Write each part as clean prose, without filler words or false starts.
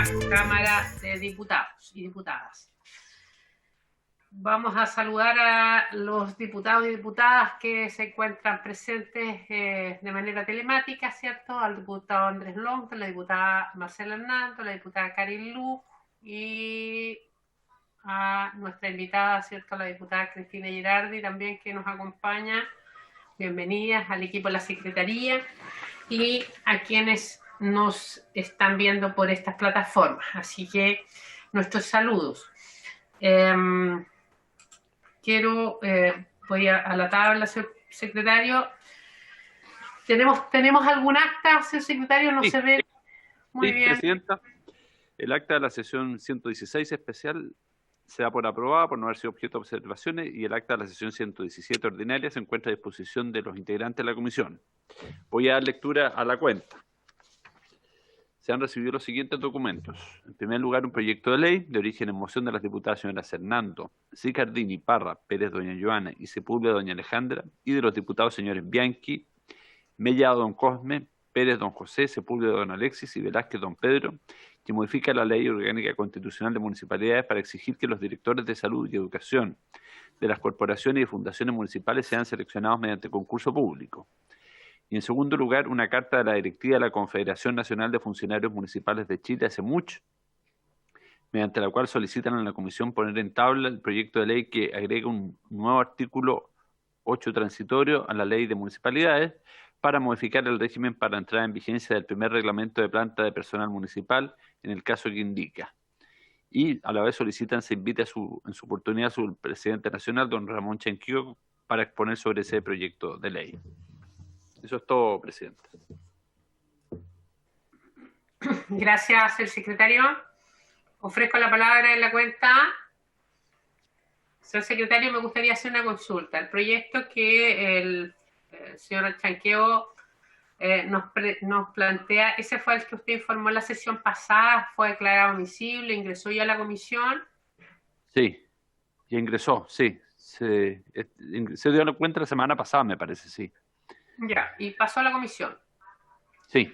la Cámara de Diputados y Diputadas. Vamos a saludar a los diputados y diputadas que se encuentran presentes de manera telemática, ¿cierto? Al diputado Andrés Longo, la diputada Marcela Hernando, la diputada Karin Lu y a nuestra invitada, ¿cierto? La diputada Cristina Girardi también, que nos acompaña. Bienvenidas al equipo de la Secretaría y a quienes nos están viendo por estas plataformas. Así que nuestros saludos. Voy a la tabla, señor secretario. ¿Tenemos algún acta, señor secretario? No sí, se ve muy sí, bien. Presidenta, el acta de la sesión 116 especial se da por aprobada por no haber sido objeto de observaciones y el acta de la sesión 117 ordinaria se encuentra a disposición de los integrantes de la comisión. Voy a dar lectura a la cuenta. Se han recibido los siguientes documentos. En primer lugar, un proyecto de ley de origen en moción de las diputadas señoras Hernando, Sicardini, Parra, Pérez, doña Joana y Sepúlveda, doña Alejandra, y de los diputados señores Bianchi, Mellado, don Cosme, Pérez, don José, Sepúlveda, don Alexis y Velázquez, don Pedro, que modifica la Ley Orgánica Constitucional de Municipalidades para exigir que los directores de salud y educación de las corporaciones y fundaciones municipales sean seleccionados mediante concurso público. Y en segundo lugar, una carta de la directiva de la Confederación Nacional de Funcionarios Municipales de Chile, ACEMUCH, mediante la cual solicitan a la Comisión poner en tabla el proyecto de ley que agrega un nuevo artículo 8 transitorio a la Ley de Municipalidades para modificar el régimen para entrar en vigencia del primer reglamento de planta de personal municipal en el caso que indica. Y a la vez solicitan se invite en su oportunidad a su presidente nacional, don Ramón Chanquillo, para exponer sobre ese proyecto de ley. Eso es todo, Presidenta. Gracias, señor secretario. Ofrezco la palabra en la cuenta. Señor secretario, me gustaría hacer una consulta. El proyecto que el señor Chanqueo nos plantea, ¿ese fue el que usted informó en la sesión pasada? ¿Fue declarado admisible? ¿Ingresó ya a la comisión? Sí, ya ingresó, sí. Se dio cuenta la semana pasada, me parece, sí. Ya, y pasó a la comisión. Sí.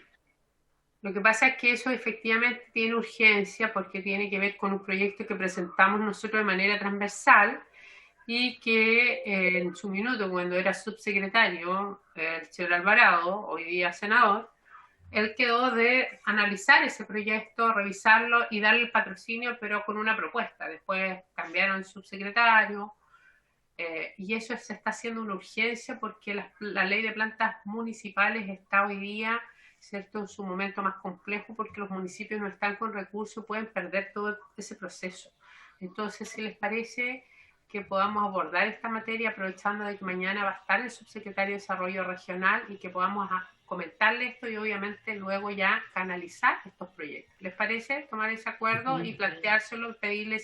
Lo que pasa es que eso efectivamente tiene urgencia porque tiene que ver con un proyecto que presentamos nosotros de manera transversal y que en su minuto, cuando era subsecretario, el señor Alvarado, hoy día senador, él quedó de analizar ese proyecto, revisarlo y darle el patrocinio, pero con una propuesta. Después cambiaron el subsecretario, y eso se está haciendo una urgencia porque la ley de plantas municipales está hoy día, ¿cierto?, en su momento más complejo porque los municipios no están con recursos, pueden perder todo ese proceso. Entonces, si les parece que podamos abordar esta materia aprovechando de que mañana va a estar el subsecretario de Desarrollo Regional y que podamos comentarle esto y obviamente luego ya canalizar estos proyectos. ¿Les parece tomar ese acuerdo y planteárselo, pedirle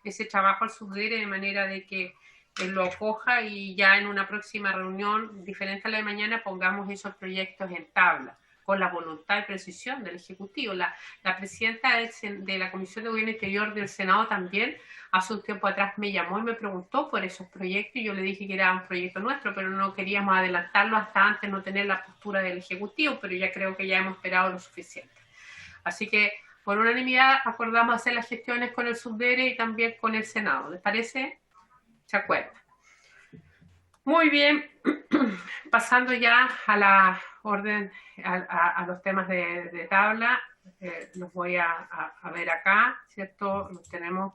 ese trabajo al subdire de manera de que él lo acoja y ya en una próxima reunión diferente a la de mañana pongamos esos proyectos en tabla con la voluntad y precisión del Ejecutivo? La presidenta de la Comisión de Gobierno Interior del Senado también hace un tiempo atrás me llamó y me preguntó por esos proyectos y yo le dije que era un proyecto nuestro, pero no queríamos adelantarlo hasta antes no tener la postura del Ejecutivo, pero ya creo que ya hemos esperado lo suficiente. Así que por unanimidad acordamos hacer las gestiones con el subdere y también con el Senado. ¿Les parece? ¿Se acuerdan? Muy bien, pasando ya a la orden, a los temas de tabla, los voy a ver acá, ¿cierto? Los tenemos,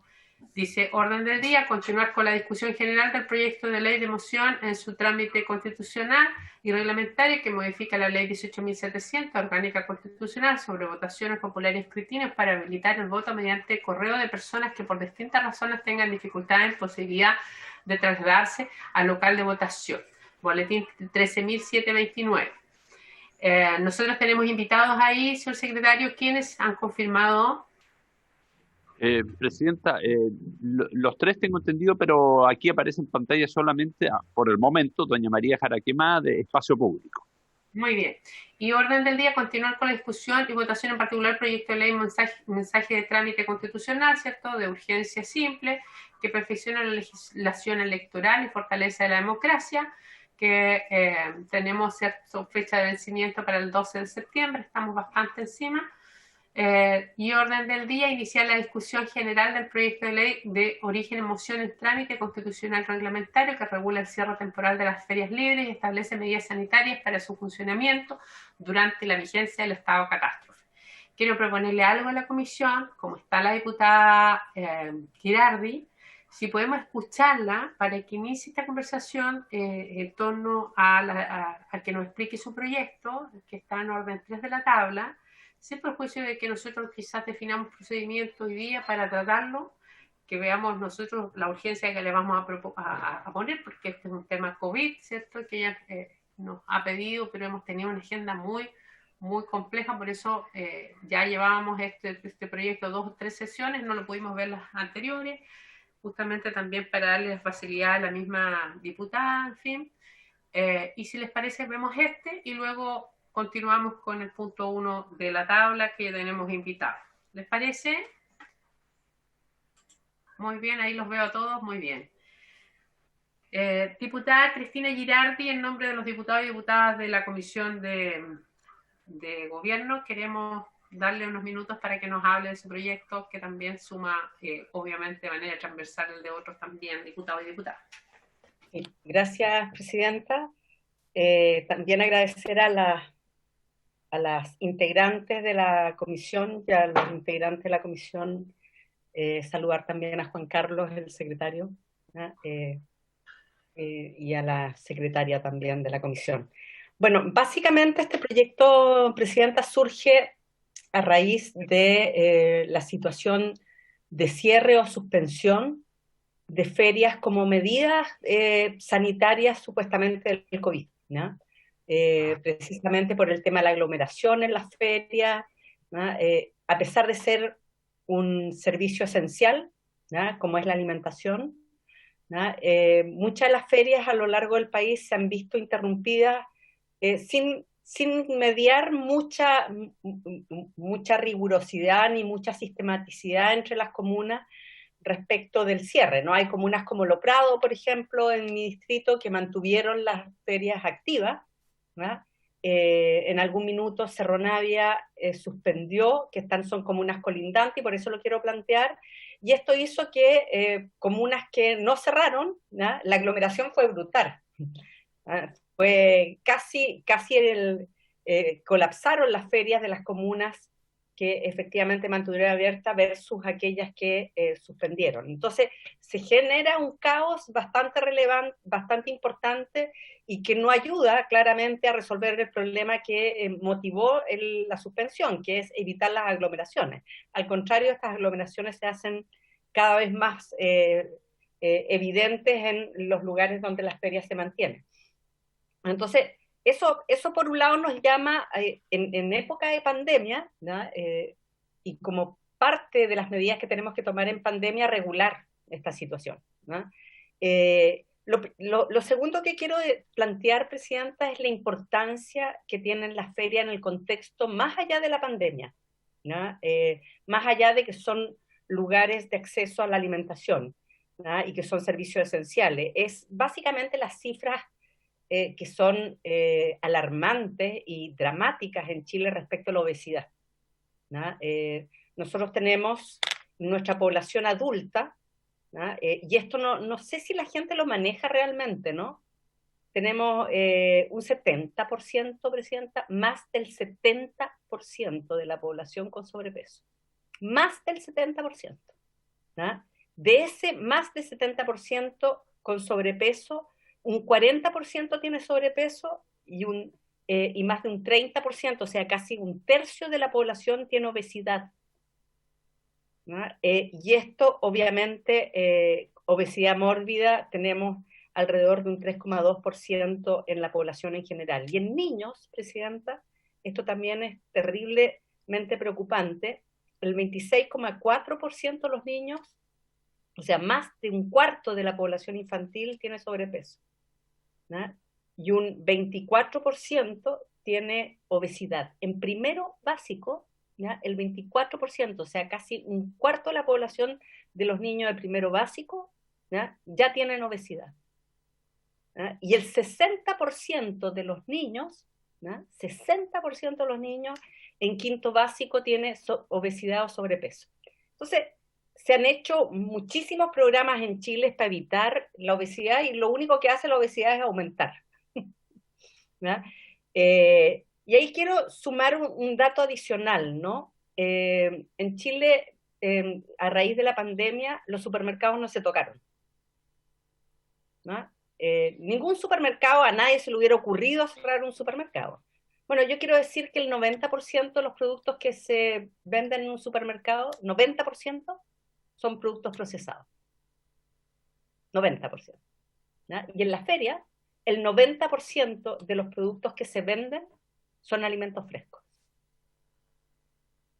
dice, orden del día, continuar con la discusión general del proyecto de ley de moción en su trámite constitucional y reglamentario que modifica la ley 18.700, orgánica constitucional, sobre votaciones populares y escrutinios para habilitar el voto mediante correo de personas que por distintas razones tengan dificultades en posibilidad de trasladarse al local de votación. Boletín 13.729. Nosotros tenemos invitados ahí, señor secretario, ¿quiénes han confirmado? Presidenta, los tres tengo entendido, pero aquí aparece en pantalla solamente, por el momento, doña María Jaraquemá, de Espacio Público. Muy bien. Y orden del día, continuar con la discusión y votación en particular proyecto de ley mensaje de trámite constitucional, ¿cierto?, de urgencia simple, que perfecciona la legislación electoral y fortalece la democracia, que tenemos fecha de vencimiento para el 12 de septiembre, estamos bastante encima. Y orden del día, iniciar la discusión general del proyecto de ley de origen en moción en trámite constitucional reglamentario que regula el cierre temporal de las ferias libres y establece medidas sanitarias para su funcionamiento durante la vigencia del estado de catástrofe. Quiero proponerle algo a la comisión, como está la diputada Girardi, si podemos escucharla para que inicie esta conversación en torno a que nos explique su proyecto, que está en orden 3 de la tabla, sin perjuicio de que nosotros quizás definamos procedimientos hoy día para tratarlo, que veamos nosotros la urgencia que le vamos a poner, porque este es un tema COVID, ¿cierto? Que ella nos ha pedido, pero hemos tenido una agenda muy compleja, por eso ya llevábamos este proyecto 2 o 3 sesiones, no lo pudimos ver las anteriores, justamente también para darle la facilidad a la misma diputada, en fin. Y si les parece, vemos y luego continuamos con el punto 1 de la tabla que tenemos invitados. ¿Les parece? Muy bien, ahí los veo a todos, muy bien. Diputada Cristina Girardi, en nombre de los diputados y diputadas de la Comisión de Gobierno, queremos darle unos minutos para que nos hable de su proyecto, que también suma, obviamente, de manera transversal el de otros también, diputados y diputadas. Gracias, Presidenta. También agradecer a las integrantes de la comisión y a los integrantes de la comisión, saludar también a Juan Carlos, el secretario, y a la secretaria también de la comisión. Bueno, básicamente este proyecto, Presidenta, surge a raíz de la situación de cierre o suspensión de ferias como medidas sanitarias supuestamente del COVID, ¿no? Precisamente por el tema de la aglomeración en las ferias, ¿no? A pesar de ser un servicio esencial, ¿no? Como es la alimentación, ¿no? Muchas de las ferias a lo largo del país se han visto interrumpidas sin mediar mucha rigurosidad ni mucha sistematicidad entre las comunas respecto del cierre, ¿no? Hay comunas como Lo Prado, por ejemplo, en mi distrito, que mantuvieron las ferias activas, ¿no? En algún minuto Cerro Navia suspendió, son comunas colindantes, y por eso lo quiero plantear, y esto hizo que comunas que no cerraron, ¿no? La aglomeración fue brutal, ¿no? Fue casi colapsaron las ferias de las comunas que efectivamente mantuvieron abierta versus aquellas que suspendieron. Entonces se genera un caos bastante relevante, bastante importante, y que no ayuda claramente a resolver el problema que motivó la suspensión, que es evitar las aglomeraciones. Al contrario, estas aglomeraciones se hacen cada vez más evidentes en los lugares donde las ferias se mantienen. Entonces, eso por un lado nos llama, en época de pandemia, ¿no? Y como parte de las medidas que tenemos que tomar en pandemia, regular esta situación, ¿no? Lo segundo que quiero plantear, Presidenta, es la importancia que tienen las ferias en el contexto más allá de la pandemia, ¿no? Más allá de que son lugares de acceso a la alimentación, ¿no? Y que son servicios esenciales. Es básicamente las cifras que son alarmantes y dramáticas en Chile respecto a la obesidad, ¿no? Nosotros tenemos nuestra población adulta, ¿no? Y esto no sé si la gente lo maneja realmente, ¿no? Tenemos un 70%, Presidenta, más del 70% de la población con sobrepeso. Más del 70%, ¿no? De ese más del 70% con sobrepeso, un 40% tiene sobrepeso y más de un 30%, o sea, casi un tercio de la población tiene obesidad, ¿no? Y esto, obviamente, obesidad mórbida, tenemos alrededor de un 3,2% en la población en general. Y en niños, Presidenta, esto también es terriblemente preocupante. El 26,4% de los niños, o sea, más de un cuarto de la población infantil tiene sobrepeso, ¿no? Y un 24% tiene obesidad. En primero básico, ¿no? El 24%, o sea, casi un cuarto de la población de los niños de primero básico, ¿no? Ya tienen obesidad, ¿no? Y el 60% de los niños, ¿no? 60% de los niños en quinto básico tiene obesidad o sobrepeso. Entonces, se han hecho muchísimos programas en Chile para evitar la obesidad y lo único que hace la obesidad es aumentar. Y ahí quiero sumar un dato adicional, ¿no? En Chile, a raíz de la pandemia, los supermercados no se tocaron, ¿no? Ningún supermercado, a nadie se le hubiera ocurrido cerrar un supermercado. Bueno, yo quiero decir que el 90% de los productos que se venden en un supermercado, 90% son productos procesados. 90%. ¿no? Y en la feria, el 90% de los productos que se venden son alimentos frescos.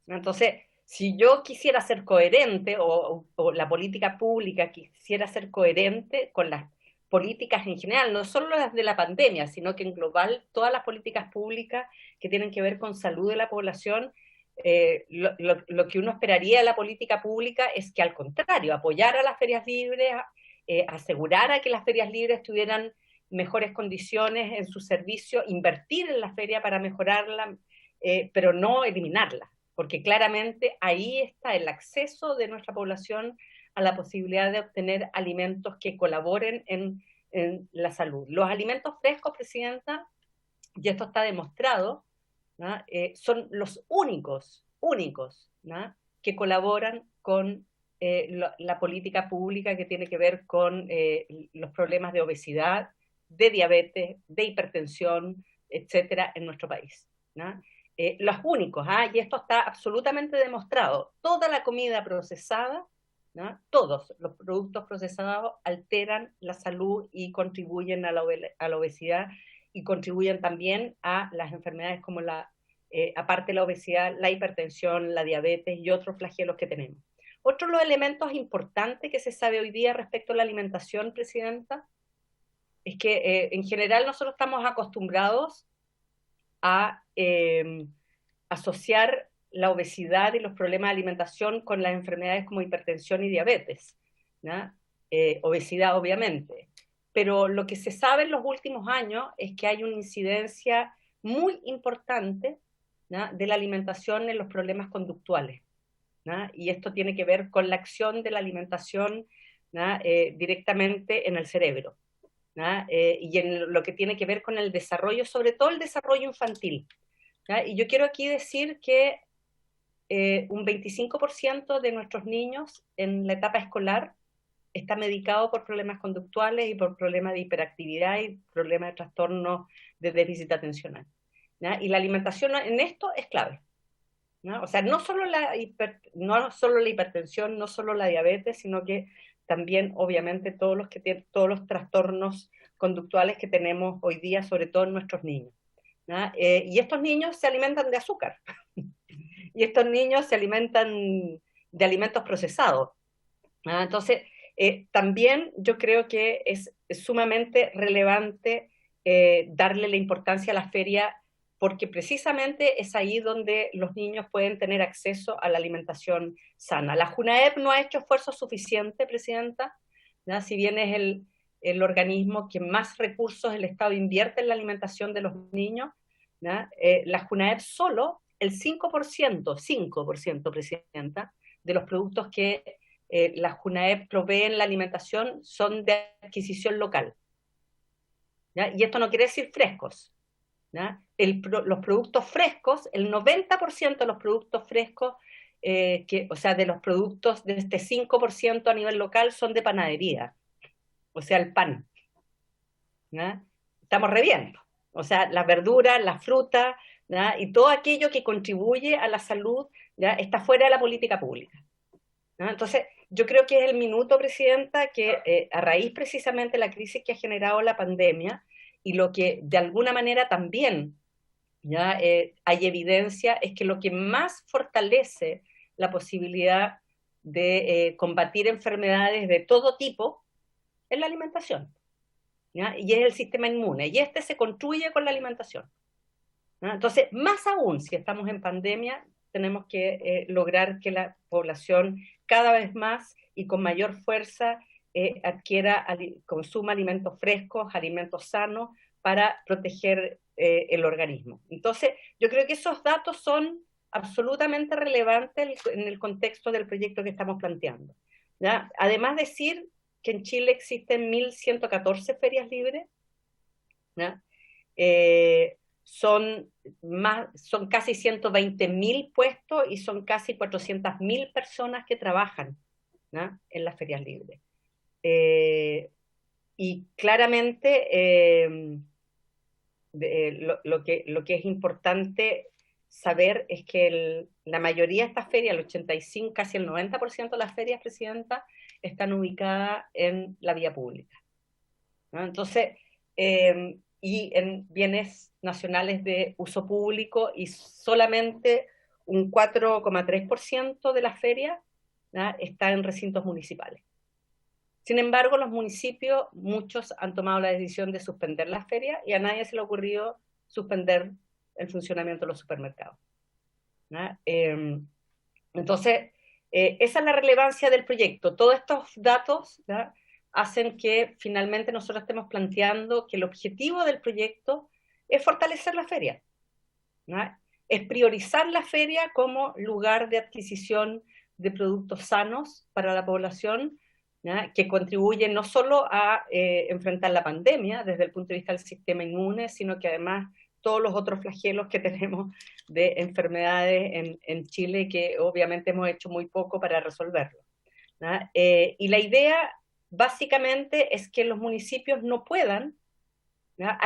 Entonces, si yo quisiera ser coherente, o la política pública quisiera ser coherente con las políticas en general, no solo las de la pandemia, sino que en global todas las políticas públicas que tienen que ver con salud de la población, lo que uno esperaría de la política pública es que al contrario, apoyara a las ferias libres, asegurara que las ferias libres tuvieran mejores condiciones en su servicio, invertir en la feria para mejorarla, pero no eliminarla, porque claramente ahí está el acceso de nuestra población a la posibilidad de obtener alimentos que colaboren en la salud. Los alimentos frescos, Presidenta, y esto está demostrado, ¿no? Son los únicos, ¿no? que colaboran con la política pública que tiene que ver con los problemas de obesidad, de diabetes, de hipertensión, etcétera, en nuestro país, ¿no? Los únicos, y esto está absolutamente demostrado, toda la comida procesada, ¿no? Todos los productos procesados alteran la salud y contribuyen a la obesidad y contribuyen también a las enfermedades como aparte de la obesidad, la hipertensión, la diabetes y otros flagelos que tenemos. Otro de los elementos importantes que se sabe hoy día respecto a la alimentación, Presidenta, es que en general nosotros estamos acostumbrados a asociar la obesidad y los problemas de alimentación con las enfermedades como hipertensión y diabetes, ¿no? Obesidad obviamente, pero lo que se sabe en los últimos años es que hay una incidencia muy importante, ¿no? de la alimentación en los problemas conductuales, ¿no? Y esto tiene que ver con la acción de la alimentación, ¿no? Directamente en el cerebro, ¿no? Y en lo que tiene que ver con el desarrollo, sobre todo el desarrollo infantil, ¿no? Y yo quiero aquí decir que un 25% de nuestros niños en la etapa escolar está medicado por problemas conductuales y por problemas de hiperactividad y problemas de trastorno de déficit atencional, ¿no? Y la alimentación en esto es clave, ¿no? O sea, no solo la hipertensión, no solo la diabetes, sino que también, obviamente, todos los trastornos conductuales que tenemos hoy día, sobre todo en nuestros niños, ¿no? Y estos niños se alimentan de azúcar, y estos niños se alimentan de alimentos procesados, ¿no? Entonces, también yo creo que es sumamente relevante darle la importancia a la feria, porque precisamente es ahí donde los niños pueden tener acceso a la alimentación sana. La JUNAEP no ha hecho esfuerzo suficiente, Presidenta, ¿no? Si bien es el organismo que más recursos el Estado invierte en la alimentación de los niños, ¿no? La JUNAEP solo, el 5%, Presidenta, de los productos que la JUNAEP provee en la alimentación son de adquisición local, ¿ya? Y esto no quiere decir frescos, ¿ya? Los productos frescos, el 90% de los productos frescos, o sea, de los productos de este 5% a nivel local son de panadería, o sea, el pan, ¿ya? Estamos reviendo, o sea, las verduras, la fruta, ¿ya? Y todo aquello que contribuye a la salud, ¿ya? Está fuera de la política pública, ¿no? Entonces, yo creo que es el minuto, Presidenta, que a raíz precisamente de la crisis que ha generado la pandemia y lo que de alguna manera también ya hay evidencia es que lo que más fortalece la posibilidad de combatir enfermedades de todo tipo es la alimentación, ¿ya? Y es el sistema inmune, y este se construye con la alimentación, ¿no? Entonces, más aún si estamos en pandemia, tenemos que lograr que la población cada vez más y con mayor fuerza consuma alimentos frescos, alimentos sanos, para proteger el organismo. Entonces, yo creo que esos datos son absolutamente relevante en el contexto del proyecto que estamos planteando, ¿ya? Además decir que en Chile existen 1.114 ferias libres, ¿ya? Son casi 120.000 puestos y son casi 400.000 personas que trabajan, ¿ya?, en las ferias libres. Y claramente lo que es importante saber es que la mayoría de estas ferias, el 85, casi el 90% de las ferias, Presidenta, están ubicadas en la vía pública, ¿no? Entonces, y en bienes nacionales de uso público, y solamente un 4,3% de las ferias, ¿no?, está en recintos municipales. Sin embargo, los municipios, muchos han tomado la decisión de suspender las ferias y a nadie se le ha ocurrido suspender el funcionamiento de los supermercados, ¿no? Entonces, esa es la relevancia del proyecto. Todos estos datos, ¿no?, hacen que finalmente nosotros estemos planteando que el objetivo del proyecto es fortalecer la feria, ¿no?, es priorizar la feria como lugar de adquisición de productos sanos para la población, ¿no?, que contribuyen no solo a enfrentar la pandemia desde el punto de vista del sistema inmune, sino que además todos los otros flagelos que tenemos de enfermedades en Chile, que obviamente hemos hecho muy poco para resolverlo, ¿no? Y la idea básicamente es que los municipios no puedan, ¿no?,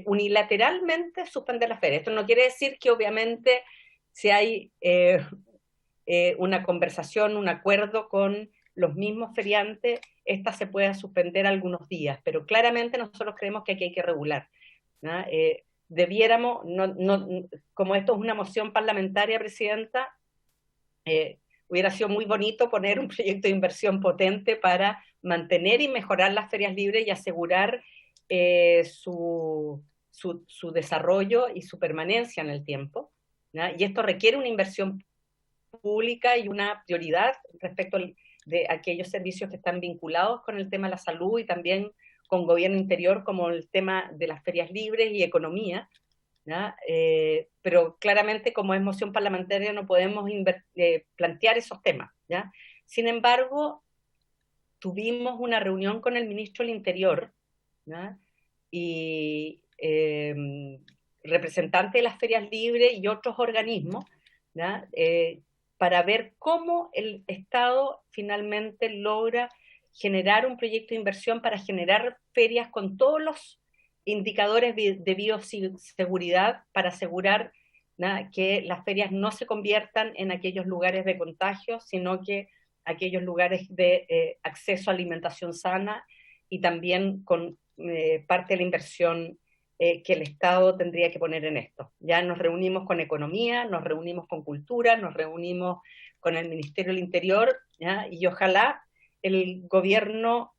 unilateralmente suspender la feria. Esto no quiere decir que obviamente si hay una conversación, un acuerdo con los mismos feriantes, esta se pueda suspender algunos días, pero claramente nosotros creemos que aquí hay que regular, ¿no? Debiéramos, como esto es una moción parlamentaria, Presidenta, hubiera sido muy bonito poner un proyecto de inversión potente para mantener y mejorar las ferias libres y asegurar su desarrollo y su permanencia en el tiempo, ¿no? Y esto requiere una inversión pública y una prioridad respecto de aquellos servicios que están vinculados con el tema de la salud y también con gobierno interior, como el tema de las ferias libres y economía, ¿ya? Pero claramente, como es moción parlamentaria, no podemos plantear esos temas, ¿ya? Sin embargo, tuvimos una reunión con el ministro del Interior, ¿ya?, y representantes de las ferias libres y otros organismos, ¿ya?, para ver cómo el Estado finalmente logra generar un proyecto de inversión para generar ferias con todos los indicadores de bioseguridad para asegurar, ¿no?, que las ferias no se conviertan en aquellos lugares de contagio, sino que aquellos lugares de acceso a alimentación sana, y también con parte de la inversión que el Estado tendría que poner en esto. Ya nos reunimos con Economía, nos reunimos con Cultura, nos reunimos con el Ministerio del Interior, ¿ya?, y ojalá el gobierno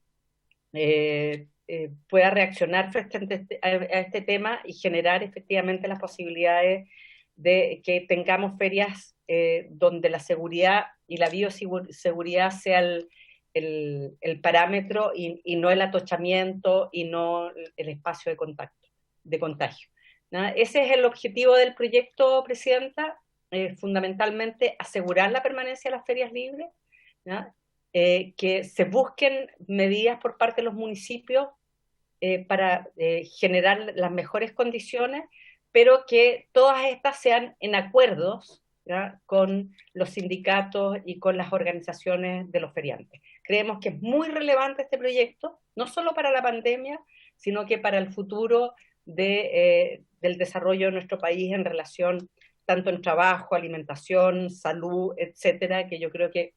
pueda reaccionar frente a este tema y generar efectivamente las posibilidades de que tengamos ferias donde la seguridad y la bioseguridad sea el parámetro y no el atochamiento y no el espacio de contagio, ¿no? Ese es el objetivo del proyecto, Presidenta, fundamentalmente asegurar la permanencia de las ferias libres, ¿no?, que se busquen medidas por parte de los municipios para generar las mejores condiciones, pero que todas estas sean en acuerdos, ¿ya?, con los sindicatos y con las organizaciones de los feriantes. Creemos que es muy relevante este proyecto, no solo para la pandemia, sino que para el futuro del desarrollo de nuestro país en relación tanto en trabajo, alimentación, salud, etcétera, que yo creo que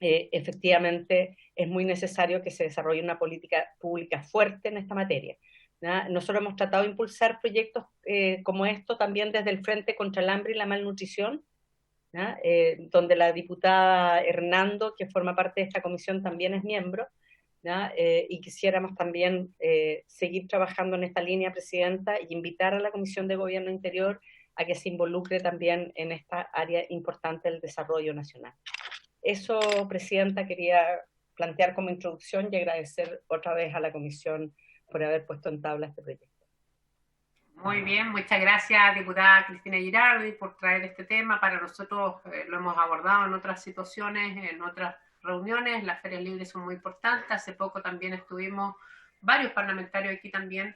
efectivamente es muy necesario que se desarrolle una política pública fuerte en esta materia, ¿no? Nosotros hemos tratado de impulsar proyectos como esto también desde el Frente contra el Hambre y la Malnutrición, ¿no?, donde la diputada Hernando, que forma parte de esta comisión, también es miembro, ¿no?, y quisiéramos también seguir trabajando en esta línea, Presidenta, y invitar a la Comisión de Gobierno Interior a que se involucre también en esta área importante del desarrollo nacional. Eso, Presidenta, quería plantear como introducción y agradecer otra vez a la Comisión por haber puesto en tabla este proyecto. Muy bien, muchas gracias, diputada Cristina Girardi, por traer este tema. Para nosotros lo hemos abordado en otras situaciones, en otras reuniones. Las ferias libres son muy importantes. Hace poco también estuvimos varios parlamentarios aquí también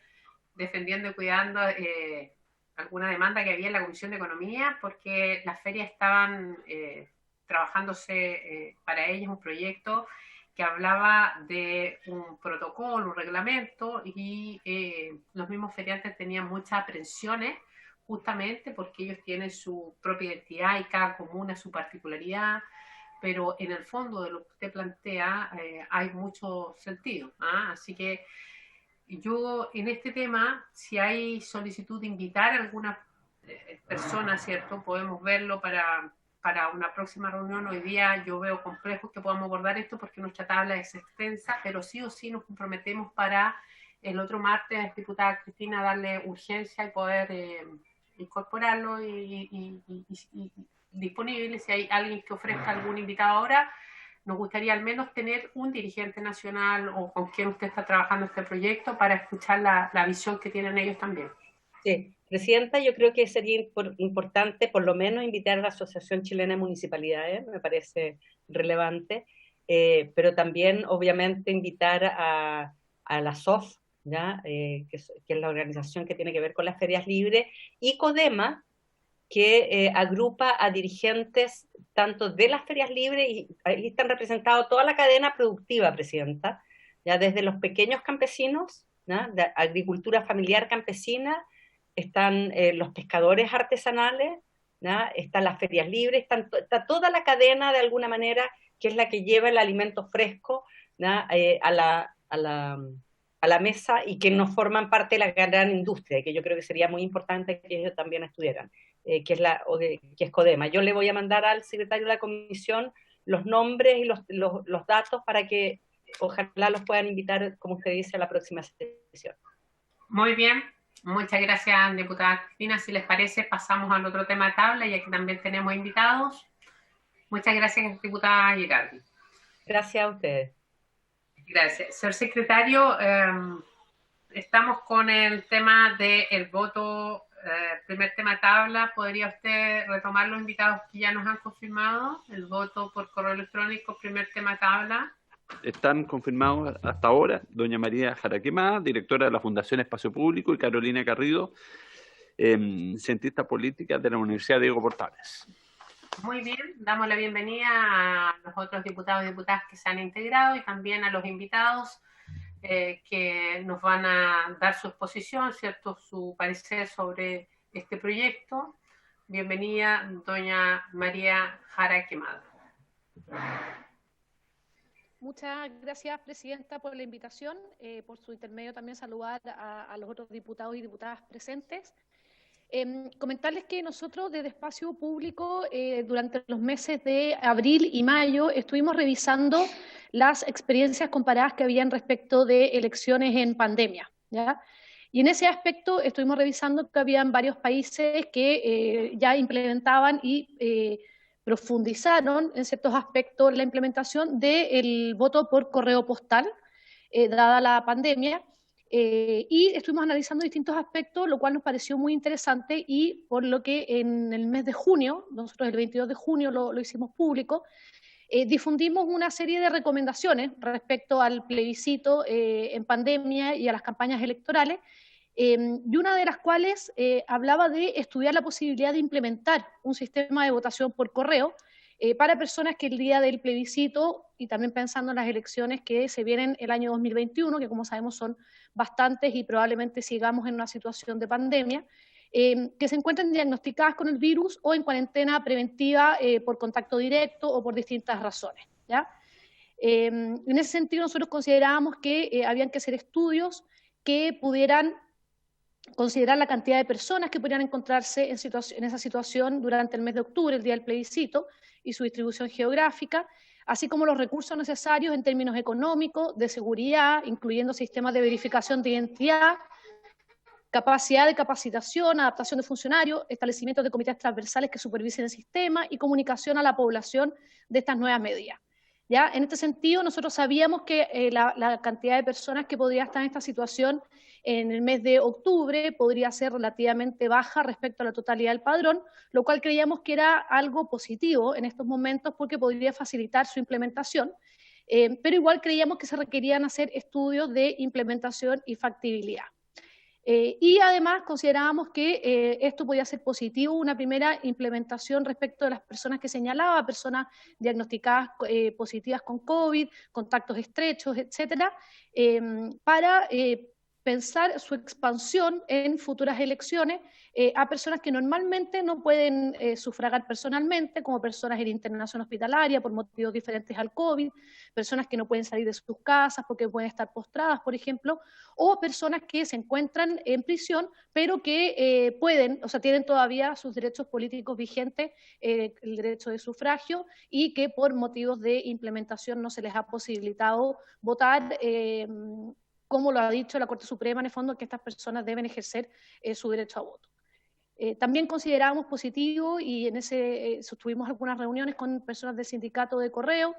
defendiendo y cuidando alguna demanda que había en la Comisión de Economía, porque las ferias estaban trabajándose para ellas un proyecto que hablaba de un protocolo, un reglamento, y los mismos feriantes tenían muchas aprensiones justamente porque ellos tienen su propia identidad y cada comuna su particularidad, pero en el fondo de lo que usted plantea hay mucho sentido. Así que yo en este tema, si hay solicitud de invitar a alguna persona, ¿cierto? Podemos verlo para una próxima reunión. Hoy día yo veo complejo que podamos abordar esto porque nuestra tabla es extensa, pero sí o sí nos comprometemos para el otro martes, diputada Cristina, darle urgencia y poder incorporarlo y disponible. Si hay alguien que ofrezca algún invitado ahora, nos gustaría al menos tener un dirigente nacional o con quien usted está trabajando este proyecto para escuchar la visión que tienen ellos también. Sí, Presidenta, yo creo que sería importante por lo menos invitar a la Asociación Chilena de Municipalidades, me parece relevante, pero también obviamente invitar a la SOF, ¿ya? Que es la organización que tiene que ver con las ferias libres, y CODEMA, que agrupa a dirigentes tanto de las ferias libres, y ahí están representados toda la cadena productiva, Presidenta, ya desde los pequeños campesinos, ¿no? De agricultura familiar campesina, están los pescadores artesanales, ¿no? Están las ferias libres, está toda la cadena de alguna manera que es la que lleva el alimento fresco, ¿no? a la mesa, y que no forman parte de la gran industria, que yo creo que sería muy importante que ellos también estudiaran, que es CODEMA. Yo le voy a mandar al secretario de la comisión los nombres y los datos para que ojalá los puedan invitar, como usted dice, a la próxima sesión. Muy bien. Muchas gracias, diputada Cristina. Si les parece, pasamos al otro tema de tabla, y aquí también tenemos invitados. Muchas gracias, diputada Girardi. Gracias a ustedes. Gracias. Señor secretario, estamos con el tema del voto, primer tema de tabla. ¿Podría usted retomar los invitados que ya nos han confirmado? El voto por correo electrónico, primer tema de tabla. Están confirmados hasta ahora doña María Jaraquemada, directora de la Fundación Espacio Público, y Carolina Garrido, cientista política de la Universidad Diego Portales. Muy bien, damos la bienvenida a los otros diputados y diputadas que se han integrado y también a los invitados que nos van a dar su exposición, ¿cierto? Su parecer sobre este proyecto. Bienvenida, doña María Jaraquemada. Muchas gracias, Presidenta, por la invitación. Por su intermedio también saludar a los otros diputados y diputadas presentes. Comentarles que nosotros desde Espacio Público durante los meses de abril y mayo estuvimos revisando las experiencias comparadas que habían respecto de elecciones en pandemia, ¿ya? Y en ese aspecto estuvimos revisando que habían varios países que ya implementaban y profundizaron en ciertos aspectos la implementación del voto por correo postal, dada la pandemia, y estuvimos analizando distintos aspectos, lo cual nos pareció muy interesante, y por lo que en el mes de junio, nosotros el 22 de junio lo hicimos público, difundimos una serie de recomendaciones respecto al plebiscito en pandemia y a las campañas electorales, y una de las cuales hablaba de estudiar la posibilidad de implementar un sistema de votación por correo para personas que el día del plebiscito, y también pensando en las elecciones que se vienen el año 2021, que como sabemos son bastantes y probablemente sigamos en una situación de pandemia, que se encuentren diagnosticadas con el virus o en cuarentena preventiva por contacto directo o por distintas razones, ¿ya? En ese sentido nosotros considerábamos que habían que hacer estudios que pudieran considerar la cantidad de personas que podrían encontrarse en esa situación durante el mes de octubre, el día del plebiscito, y su distribución geográfica, así como los recursos necesarios en términos económicos, de seguridad, incluyendo sistemas de verificación de identidad, capacidad de capacitación, adaptación de funcionarios, establecimiento de comités transversales que supervisen el sistema y comunicación a la población de estas nuevas medidas. ¿Ya? En este sentido, nosotros sabíamos que la cantidad de personas que podría estar en esta situación en el mes de octubre podría ser relativamente baja respecto a la totalidad del padrón, lo cual creíamos que era algo positivo en estos momentos porque podría facilitar su implementación, pero igual creíamos que se requerían hacer estudios de implementación y factibilidad. Y además considerábamos que esto podía ser positivo, una primera implementación respecto de las personas que señalaba, personas diagnosticadas positivas con COVID, contactos estrechos, etcétera, para pensar su expansión en futuras elecciones a personas que normalmente no pueden sufragar personalmente, como personas en internación hospitalaria por motivos diferentes al COVID, personas que no pueden salir de sus casas porque pueden estar postradas, por ejemplo, o personas que se encuentran en prisión, pero que pueden, o sea, tienen todavía sus derechos políticos vigentes, el derecho de sufragio, y que por motivos de implementación no se les ha posibilitado votar, como lo ha dicho la Corte Suprema, en el fondo, que estas personas deben ejercer su derecho a voto. También considerábamos positivo, y en ese sostuvimos algunas reuniones con personas del sindicato de correo,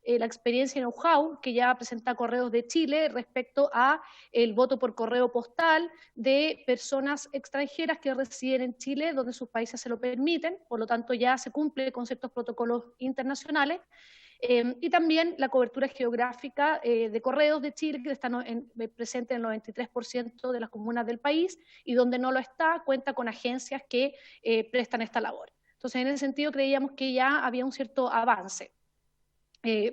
la experiencia en know-how que ya presenta Correos de Chile respecto a el voto por correo postal de personas extranjeras que residen en Chile, donde sus países se lo permiten, por lo tanto ya se cumple con ciertos protocolos internacionales. Y también la cobertura geográfica de Correos de Chile, que está presente en el 93% de las comunas del país, y donde no lo está, cuenta con agencias que prestan esta labor. Entonces, en ese sentido, creíamos que ya había un cierto avance.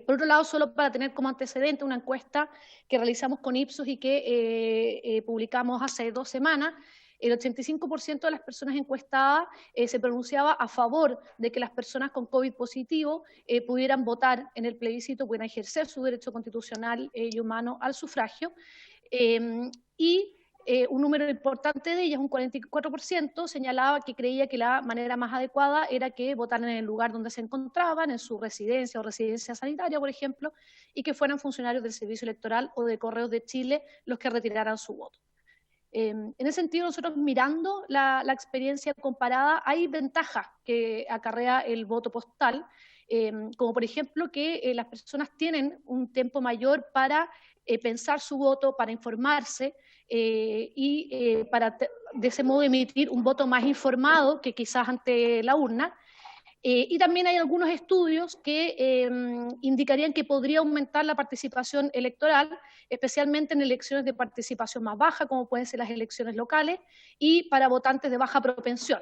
Por otro lado, solo para tener como antecedente una encuesta que realizamos con Ipsos y que publicamos hace 2 semanas, el 85% de las personas encuestadas se pronunciaba a favor de que las personas con COVID positivo pudieran votar en el plebiscito, pudieran ejercer su derecho constitucional y humano al sufragio, y un número importante de ellas, un 44%, señalaba que creía que la manera más adecuada era que votaran en el lugar donde se encontraban, en su residencia o residencia sanitaria, por ejemplo, y que fueran funcionarios del Servicio Electoral o de Correos de Chile los que retiraran su voto. En ese sentido, nosotros mirando la experiencia comparada, hay ventajas que acarrea el voto postal, como por ejemplo que las personas tienen un tiempo mayor para pensar su voto, para informarse y para de ese modo emitir un voto más informado que quizás ante la urna. Y también hay algunos estudios que indicarían que podría aumentar la participación electoral, especialmente en elecciones de participación más baja, como pueden ser las elecciones locales, y para votantes de baja propensión.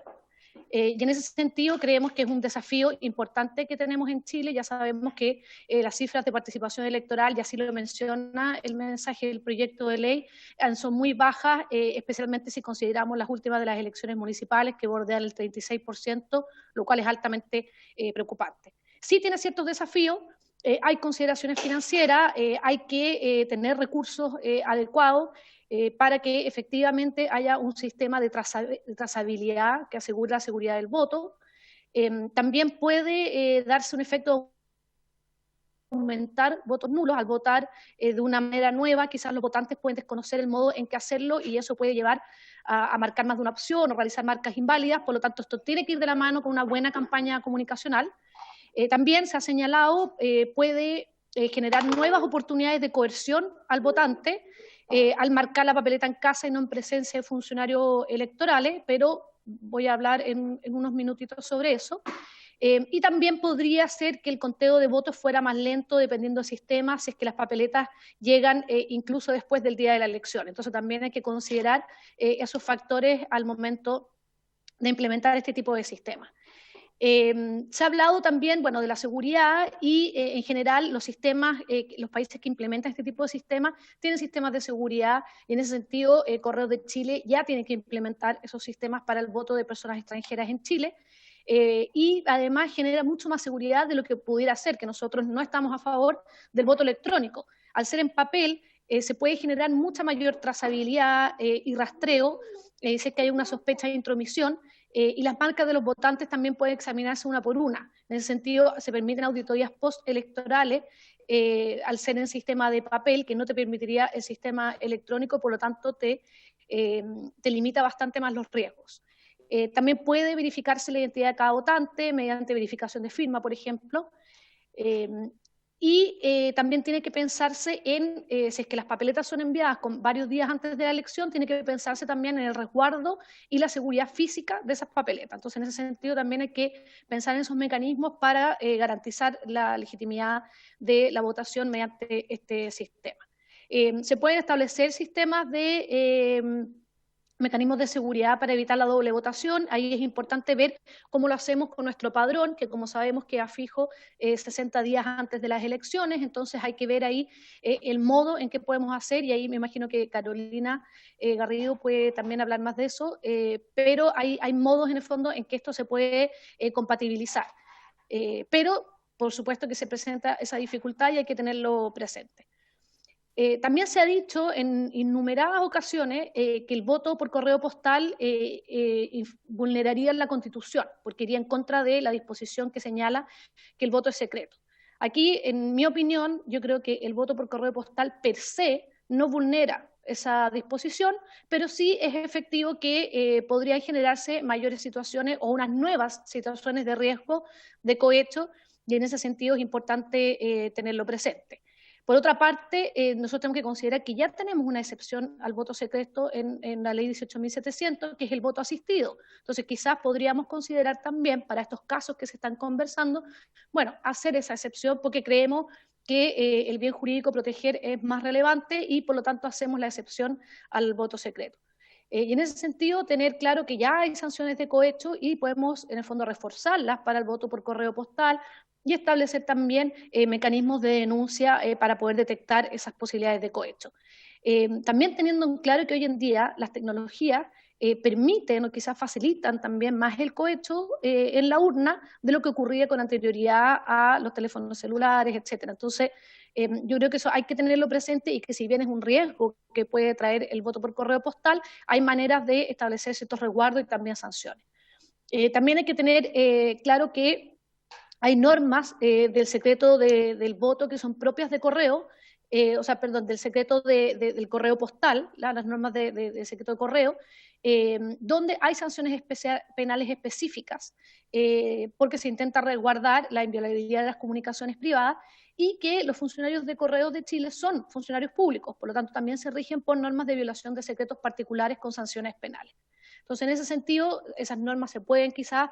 Y en ese sentido creemos que es un desafío importante que tenemos en Chile. Ya sabemos que las cifras de participación electoral, y así lo menciona el mensaje del proyecto de ley, son muy bajas, especialmente si consideramos las últimas de las elecciones municipales, que bordean el 36%, lo cual es altamente preocupante. Sí tiene ciertos desafíos. Hay consideraciones financieras, hay que tener recursos adecuados para que efectivamente haya un sistema de trazabilidad que asegure la seguridad del voto. También puede darse un efecto aumentar votos nulos al votar de una manera nueva. Quizás los votantes pueden desconocer el modo en que hacerlo y eso puede llevar a marcar más de una opción o realizar marcas inválidas. Por lo tanto, esto tiene que ir de la mano con una buena campaña comunicacional. También se ha señalado, puede generar nuevas oportunidades de coerción al votante al marcar la papeleta en casa y no en presencia de funcionarios electorales, pero voy a hablar en unos minutitos sobre eso. Y también podría ser que el conteo de votos fuera más lento dependiendo del sistema, si es que las papeletas llegan incluso después del día de la elección. Entonces también hay que considerar esos factores al momento de implementar este tipo de sistemas. Se ha hablado también, bueno, de la seguridad y en general los sistemas, los países que implementan este tipo de sistemas tienen sistemas de seguridad, y en ese sentido Correos de Chile ya tiene que implementar esos sistemas para el voto de personas extranjeras en Chile. Y además genera mucho más seguridad de lo que pudiera ser, que nosotros no estamos a favor del voto electrónico. Al ser en papel, se puede generar mucha mayor trazabilidad y rastreo, si es que hay una sospecha de intromisión, y las marcas de los votantes también pueden examinarse una por una. En ese sentido, se permiten auditorías postelectorales al ser en sistema de papel, que no te permitiría el sistema electrónico, por lo tanto te limita bastante más los riesgos. También puede verificarse la identidad de cada votante mediante verificación de firma, por ejemplo. Y también tiene que pensarse en, si es que las papeletas son enviadas con varios días antes de la elección, tiene que pensarse también en el resguardo y la seguridad física de esas papeletas. Entonces, en ese sentido, también hay que pensar en esos mecanismos para garantizar la legitimidad de la votación mediante este sistema. Se pueden establecer sistemas de mecanismos de seguridad para evitar la doble votación. Ahí es importante ver cómo lo hacemos con nuestro padrón, que como sabemos queda fijo 60 días antes de las elecciones, entonces hay que ver ahí el modo en que podemos hacer, y ahí me imagino que Carolina Garrido puede también hablar más de eso, pero hay modos en el fondo en que esto se puede compatibilizar. Pero, por supuesto que se presenta esa dificultad y hay que tenerlo presente. También se ha dicho en innumeradas ocasiones que el voto por correo postal vulneraría la Constitución, porque iría en contra de la disposición que señala que el voto es secreto. Aquí, en mi opinión, yo creo que el voto por correo postal per se no vulnera esa disposición, pero sí es efectivo que podrían generarse mayores situaciones o unas nuevas situaciones de riesgo de cohecho, y en ese sentido es importante tenerlo presente. Por otra parte, nosotros tenemos que considerar que ya tenemos una excepción al voto secreto en la ley 18.700, que es el voto asistido. Entonces, quizás podríamos considerar también, para estos casos que se están conversando, bueno, hacer esa excepción porque creemos que el bien jurídico proteger es más relevante y, por lo tanto, hacemos la excepción al voto secreto. Y en ese sentido, tener claro que ya hay sanciones de cohecho y podemos, en el fondo, reforzarlas para el voto por correo postal, y establecer también mecanismos de denuncia para poder detectar esas posibilidades de cohecho. También teniendo en claro que hoy en día las tecnologías permiten o quizás facilitan también más el cohecho en la urna de lo que ocurría con anterioridad a los teléfonos celulares, etcétera. Entonces, yo creo que eso hay que tenerlo presente, y que si bien es un riesgo que puede traer el voto por correo postal, hay maneras de establecer ciertos resguardos y también sanciones. También hay que tener claro que hay normas del secreto del voto que son propias de correo, del secreto del correo postal, las normas de secreto de correo, donde hay sanciones penales específicas, porque se intenta resguardar la inviolabilidad de las comunicaciones privadas, y que los funcionarios de Correos de Chile son funcionarios públicos, por lo tanto también se rigen por normas de violación de secretos particulares con sanciones penales. Entonces, en ese sentido, esas normas se pueden quizás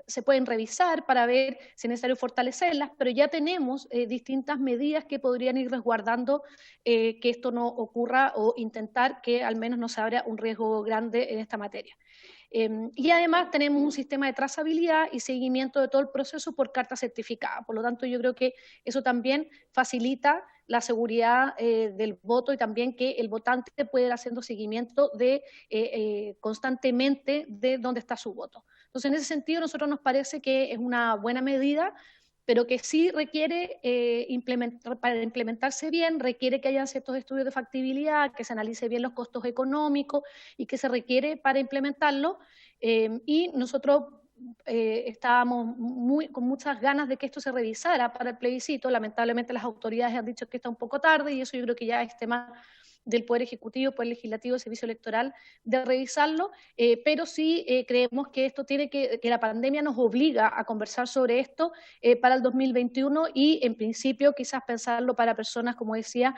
se pueden revisar para ver si es necesario fortalecerlas, pero ya tenemos distintas medidas que podrían ir resguardando que esto no ocurra, o intentar que al menos no se abra un riesgo grande en esta materia. Y además tenemos un sistema de trazabilidad y seguimiento de todo el proceso por carta certificada. Por lo tanto, yo creo que eso también facilita la seguridad del voto, y también que el votante pueda ir haciendo seguimiento constantemente de dónde está su voto. Entonces, en ese sentido, a nosotros nos parece que es una buena medida, pero que sí requiere, para implementarse bien, requiere que haya ciertos estudios de factibilidad, que se analice bien los costos económicos y que se requiere para implementarlo. Y nosotros estábamos con muchas ganas de que esto se revisara para el plebiscito. Lamentablemente las autoridades han dicho que está un poco tarde, y eso yo creo que ya es tema del Poder Ejecutivo, Poder Legislativo, Servicio Electoral, de revisarlo, pero sí creemos que esto que la pandemia nos obliga a conversar sobre esto para el 2021, y en principio quizás pensarlo para personas, como decía,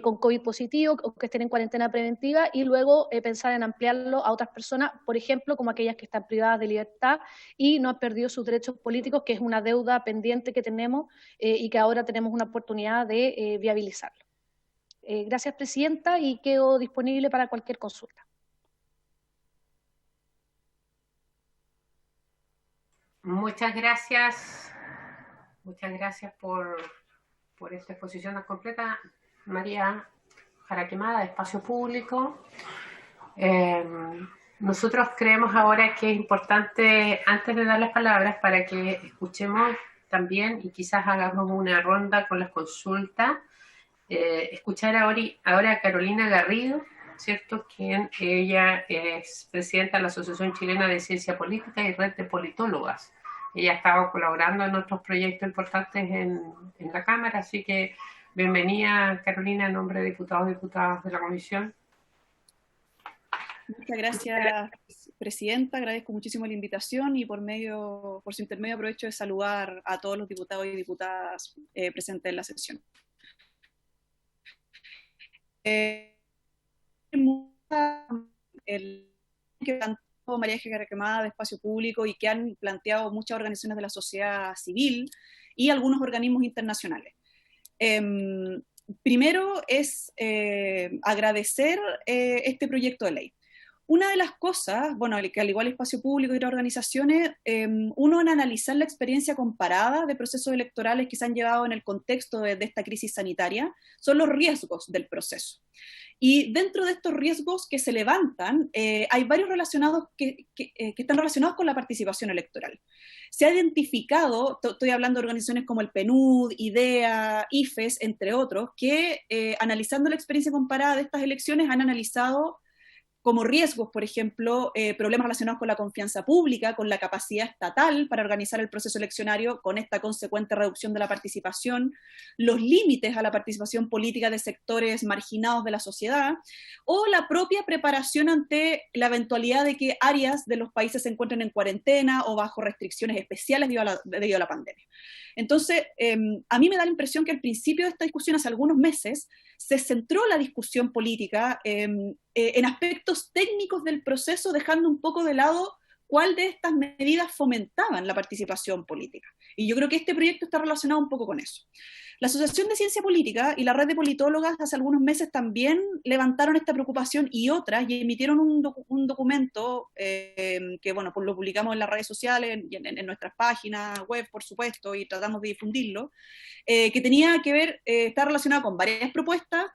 con COVID positivo o que estén en cuarentena preventiva, y luego pensar en ampliarlo a otras personas, por ejemplo, como aquellas que están privadas de libertad y no han perdido sus derechos políticos, que es una deuda pendiente que tenemos y que ahora tenemos una oportunidad de viabilizarlo. Gracias, Presidenta, y quedo disponible para cualquier consulta. Muchas gracias por esta exposición tan completa, María Jaraquemada, de Espacio Público. Nosotros creemos ahora que es importante, antes de dar las palabras, para que escuchemos también, y quizás hagamos una ronda con las consultas, escuchar ahora a Carolina Garrido, ¿cierto? Quien ella es presidenta de la Asociación Chilena de Ciencia Política y Red de Politólogas. Ella ha estado colaborando en otros proyectos importantes en la Cámara, así que bienvenida, Carolina, en nombre de diputados y diputadas de la Comisión. Muchas gracias, Presidenta. Agradezco muchísimo la invitación y por su intermedio aprovecho de saludar a todos los diputados y diputadas presentes en la sesión. El que planteó María Ángeles Quemada de Espacio Público y que han planteado muchas organizaciones de la sociedad civil y algunos organismos internacionales. Primero es agradecer este proyecto de ley. Una de las cosas, bueno, que al igual Espacio Público y otras organizaciones, uno en analizar la experiencia comparada de procesos electorales que se han llevado en el contexto de esta crisis sanitaria, son los riesgos del proceso. Y dentro de estos riesgos que se levantan, hay varios relacionados que están relacionados con la participación electoral. Se ha identificado, estoy hablando de organizaciones como el PNUD, IDEA, IFES, entre otros, que analizando la experiencia comparada de estas elecciones han analizado como riesgos, por ejemplo, problemas relacionados con la confianza pública, con la capacidad estatal para organizar el proceso eleccionario, con esta consecuente reducción de la participación, los límites a la participación política de sectores marginados de la sociedad, o la propia preparación ante la eventualidad de que áreas de los países se encuentren en cuarentena o bajo restricciones especiales debido a la pandemia. Entonces, a mí me da la impresión que al principio de esta discusión, hace algunos meses, se centró la discusión política en aspectos técnicos del proceso, dejando un poco de lado cuál de estas medidas fomentaban la participación política. Y yo creo que este proyecto está relacionado un poco con eso. La Asociación de Ciencia Política y la Red de Politólogas hace algunos meses también levantaron esta preocupación y otras, y emitieron un documento que, bueno, pues lo publicamos en las redes sociales, en nuestras páginas web, por supuesto, y tratamos de difundirlo, que tenía que ver, está relacionado con varias propuestas,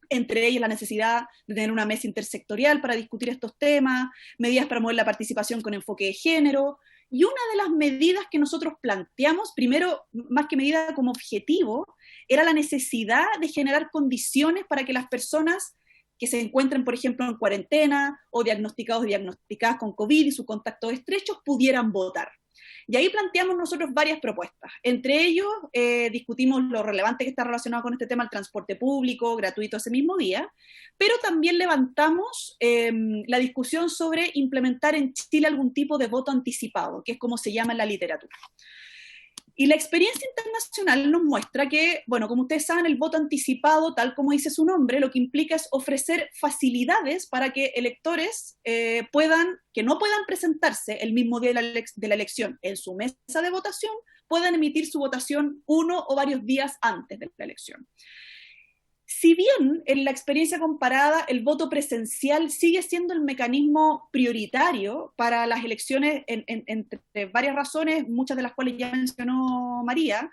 entre ellas la necesidad de tener una mesa intersectorial para discutir estos temas, medidas para mover la participación con enfoque de género, y una de las medidas que nosotros planteamos, primero, más que medida como objetivo, era la necesidad de generar condiciones para que las personas que se encuentren, por ejemplo, en cuarentena o diagnosticados o diagnosticadas con COVID y sus contactos estrechos pudieran votar. Y ahí planteamos nosotros varias propuestas. Entre ellos, discutimos lo relevante que está relacionado con este tema, el transporte público, gratuito ese mismo día, pero también levantamos la discusión sobre implementar en Chile algún tipo de voto anticipado, que es como se llama en la literatura. Y la experiencia internacional nos muestra que, bueno, como ustedes saben, el voto anticipado, tal como dice su nombre, lo que implica es ofrecer facilidades para que electores que no puedan presentarse el mismo día de la elección en su mesa de votación, puedan emitir su votación uno o varios días antes de la elección. Si bien en la experiencia comparada el voto presencial sigue siendo el mecanismo prioritario para las elecciones entre varias razones, muchas de las cuales ya mencionó María,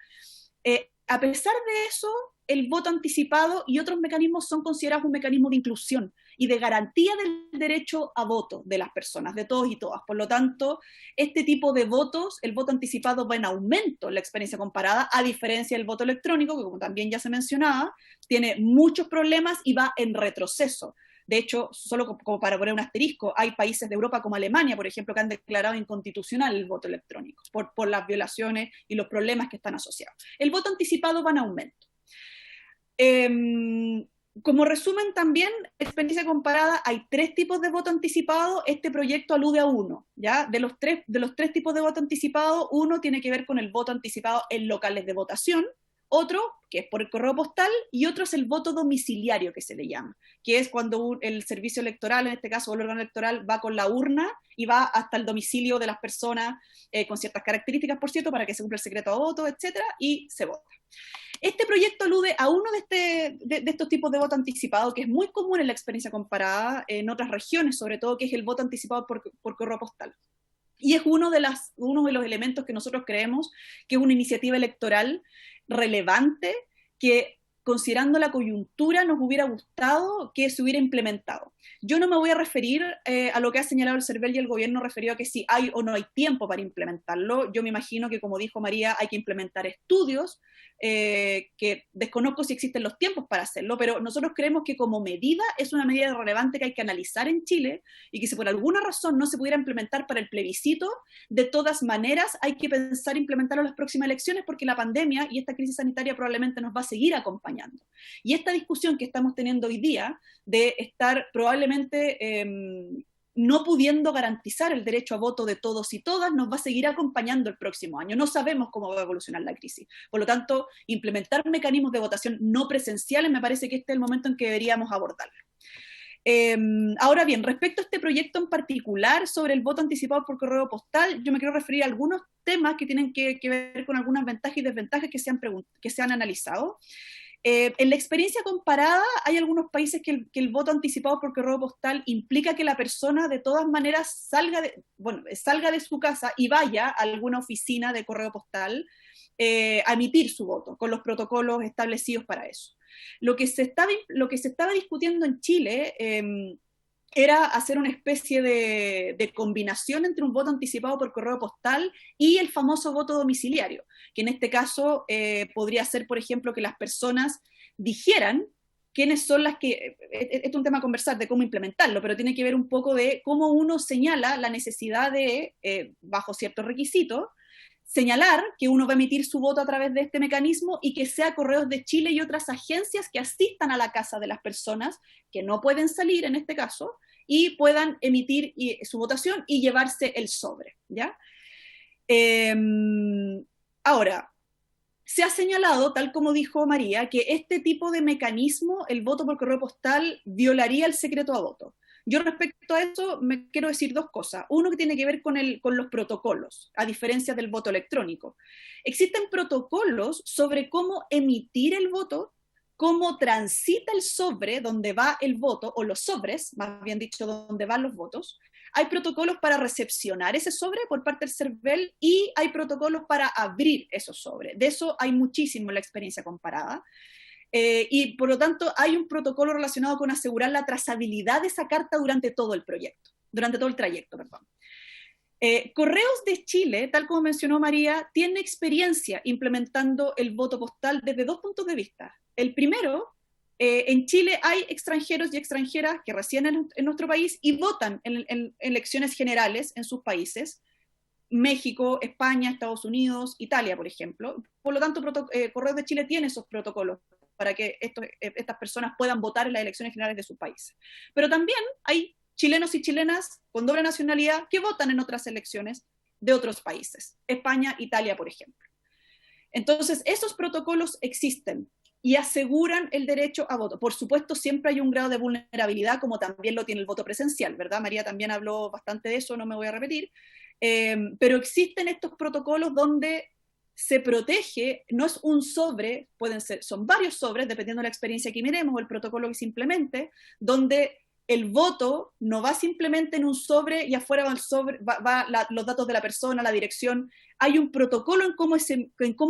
a pesar de eso, el voto anticipado y otros mecanismos son considerados un mecanismo de inclusión y de garantía del derecho a voto de las personas, de todos y todas. Por lo tanto, este tipo de votos, el voto anticipado va en aumento en la experiencia comparada, a diferencia del voto electrónico, que como también ya se mencionaba, tiene muchos problemas y va en retroceso. De hecho, solo como para poner un asterisco, hay países de Europa como Alemania, por ejemplo, que han declarado inconstitucional el voto electrónico por las violaciones y los problemas que están asociados. El voto anticipado va en aumento. Como resumen también, experiencia comparada, hay 3 tipos de voto anticipado. Este proyecto alude a uno, ¿ya? De los tres tipos de voto anticipado, uno tiene que ver con el voto anticipado en locales de votación, otro, que es por el correo postal, y otro es el voto domiciliario, que se le llama, que es cuando el servicio electoral, en este caso el órgano electoral, va con la urna y va hasta el domicilio de las personas, con ciertas características, por cierto, para que se cumpla el secreto a voto, etcétera, y se vota. Este proyecto alude a uno de estos tipos de voto anticipado, que es muy común en la experiencia comparada en otras regiones, sobre todo, que es el voto anticipado por correo postal. Y es uno de los elementos que nosotros creemos que es una iniciativa electoral relevante, que considerando la coyuntura nos hubiera gustado que se hubiera implementado. Yo no me voy a referir a lo que ha señalado el CERVEL y el gobierno referido a que si hay o no hay tiempo para implementarlo. Yo me imagino que, como dijo María, hay que implementar estudios, que desconozco si existen los tiempos para hacerlo, pero nosotros creemos que como medida es una medida relevante que hay que analizar en Chile, y que si por alguna razón no se pudiera implementar para el plebiscito, de todas maneras hay que pensar implementarlo en las próximas elecciones, porque la pandemia y esta crisis sanitaria probablemente nos va a seguir acompañando. Y esta discusión que estamos teniendo hoy día, de estar probablemente no pudiendo garantizar el derecho a voto de todos y todas, nos va a seguir acompañando el próximo año. No sabemos cómo va a evolucionar la crisis. Por lo tanto, implementar mecanismos de votación no presenciales me parece que este es el momento en que deberíamos abordarlo. Ahora bien, respecto a este proyecto en particular sobre el voto anticipado por correo postal, yo me quiero referir a algunos temas que tienen que ver con algunas ventajas y desventajas que se han analizado. En la experiencia comparada, hay algunos países que el voto anticipado por correo postal implica que la persona de todas maneras salga de su casa y vaya a alguna oficina de correo postal a emitir su voto, con los protocolos establecidos para eso. Lo que se estaba discutiendo en Chile era hacer una especie de combinación entre un voto anticipado por correo postal y el famoso voto domiciliario, que en este caso podría ser, por ejemplo, que las personas dijeran quiénes son las que, es un tema a conversar de cómo implementarlo, pero tiene que ver un poco de cómo uno señala la necesidad de, bajo ciertos requisitos, señalar que uno va a emitir su voto a través de este mecanismo y que sea Correos de Chile y otras agencias que asistan a la casa de las personas que no pueden salir en este caso y puedan emitir su votación y llevarse el sobre, ¿ya? Ahora, se ha señalado, tal como dijo María, que este tipo de mecanismo, el voto por correo postal, violaría el secreto a voto. Yo respecto a eso me quiero decir dos cosas. Uno que tiene que ver con los protocolos, a diferencia del voto electrónico. Existen protocolos sobre cómo emitir el voto, cómo transita el sobre donde va el voto, o los sobres, más bien dicho, donde van los votos. Hay protocolos para recepcionar ese sobre por parte del CERVEL y hay protocolos para abrir esos sobres. De eso hay muchísimo en la experiencia comparada. Y por lo tanto hay un protocolo relacionado con asegurar la trazabilidad de esa carta durante todo el trayecto. Correos de Chile, tal como mencionó María, tiene experiencia implementando el voto postal desde dos puntos de vista. El primero, en Chile hay extranjeros y extranjeras que residen en nuestro país y votan en elecciones generales en sus países. México, España, Estados Unidos, Italia, por ejemplo. Por lo tanto, Correos de Chile tiene esos protocolos para que estas personas puedan votar en las elecciones generales de sus países. Pero también hay chilenos y chilenas con doble nacionalidad que votan en otras elecciones de otros países, España, Italia, por ejemplo. Entonces, esos protocolos existen y aseguran el derecho a voto. Por supuesto, siempre hay un grado de vulnerabilidad, como también lo tiene el voto presencial, ¿verdad? María también habló bastante de eso, no me voy a repetir. Pero existen estos protocolos donde se protege, no es un sobre, son varios sobres, dependiendo de la experiencia que miremos o el protocolo que se implemente, donde el voto no va simplemente en un sobre y afuera va el sobre, los datos de la persona, la dirección. Hay un protocolo en cómo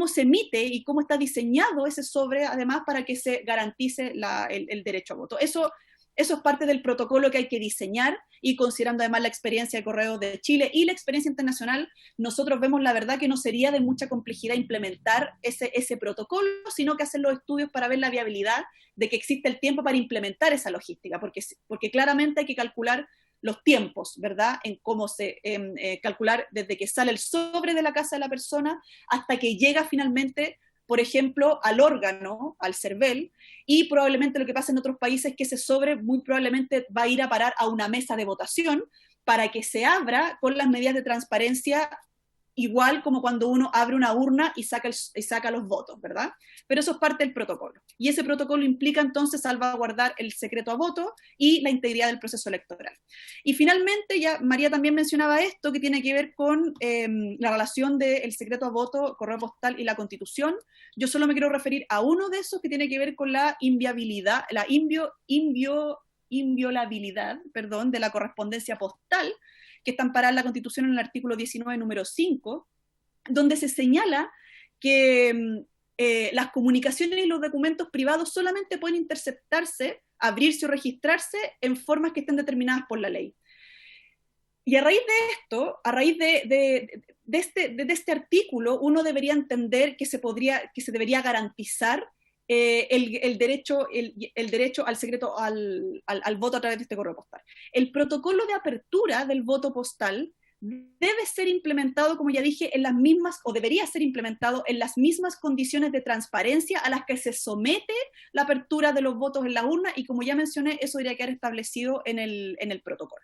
se emite y cómo está diseñado ese sobre, además, para que se garantice el derecho a voto. Eso es parte del protocolo que hay que diseñar, y considerando además la experiencia de Correos de Chile y la experiencia internacional, nosotros vemos la verdad que no sería de mucha complejidad implementar ese protocolo, sino que hacer los estudios para ver la viabilidad de que existe el tiempo para implementar esa logística, porque claramente hay que calcular los tiempos, ¿verdad? En cómo calcular desde que sale el sobre de la casa de la persona hasta que llega finalmente, por ejemplo, al órgano, al CERVEL, y probablemente lo que pasa en otros países es que ese sobre muy probablemente va a ir a parar a una mesa de votación para que se abra con las medidas de transparencia, igual como cuando uno abre una urna y saca los votos, ¿verdad? Pero eso es parte del protocolo. Y ese protocolo implica entonces salvaguardar el secreto a voto y la integridad del proceso electoral. Y finalmente, ya María también mencionaba esto, que tiene que ver con la relación del secreto a voto, correo postal y la Constitución. Yo solo me quiero referir a uno de esos que tiene que ver con la inviolabilidad, de la correspondencia postal, que está amparada en la Constitución en el artículo 19, número 5, donde se señala que las comunicaciones y los documentos privados solamente pueden interceptarse, abrirse o registrarse en formas que estén determinadas por la ley. Y a raíz de esto, a raíz de este artículo, uno debería entender que se debería garantizar el derecho al secreto al voto a través de este correo postal. El protocolo de apertura del voto postal debe ser implementado, como ya dije, debería ser implementado en las mismas condiciones de transparencia a las que se somete la apertura de los votos en la urna, y como ya mencioné, eso debería quedar establecido en el protocolo.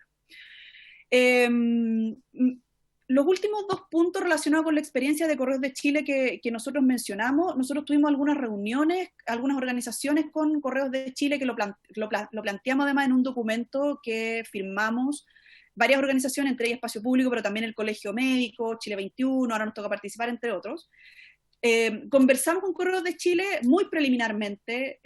Los últimos dos puntos relacionados con la experiencia de Correos de Chile que nosotros mencionamos, nosotros tuvimos algunas reuniones, algunas organizaciones con Correos de Chile que lo planteamos además en un documento que firmamos varias organizaciones, entre ellas Espacio Público, pero también el Colegio Médico, Chile 21, ahora nos toca participar, entre otros. Conversamos con Correos de Chile muy preliminarmente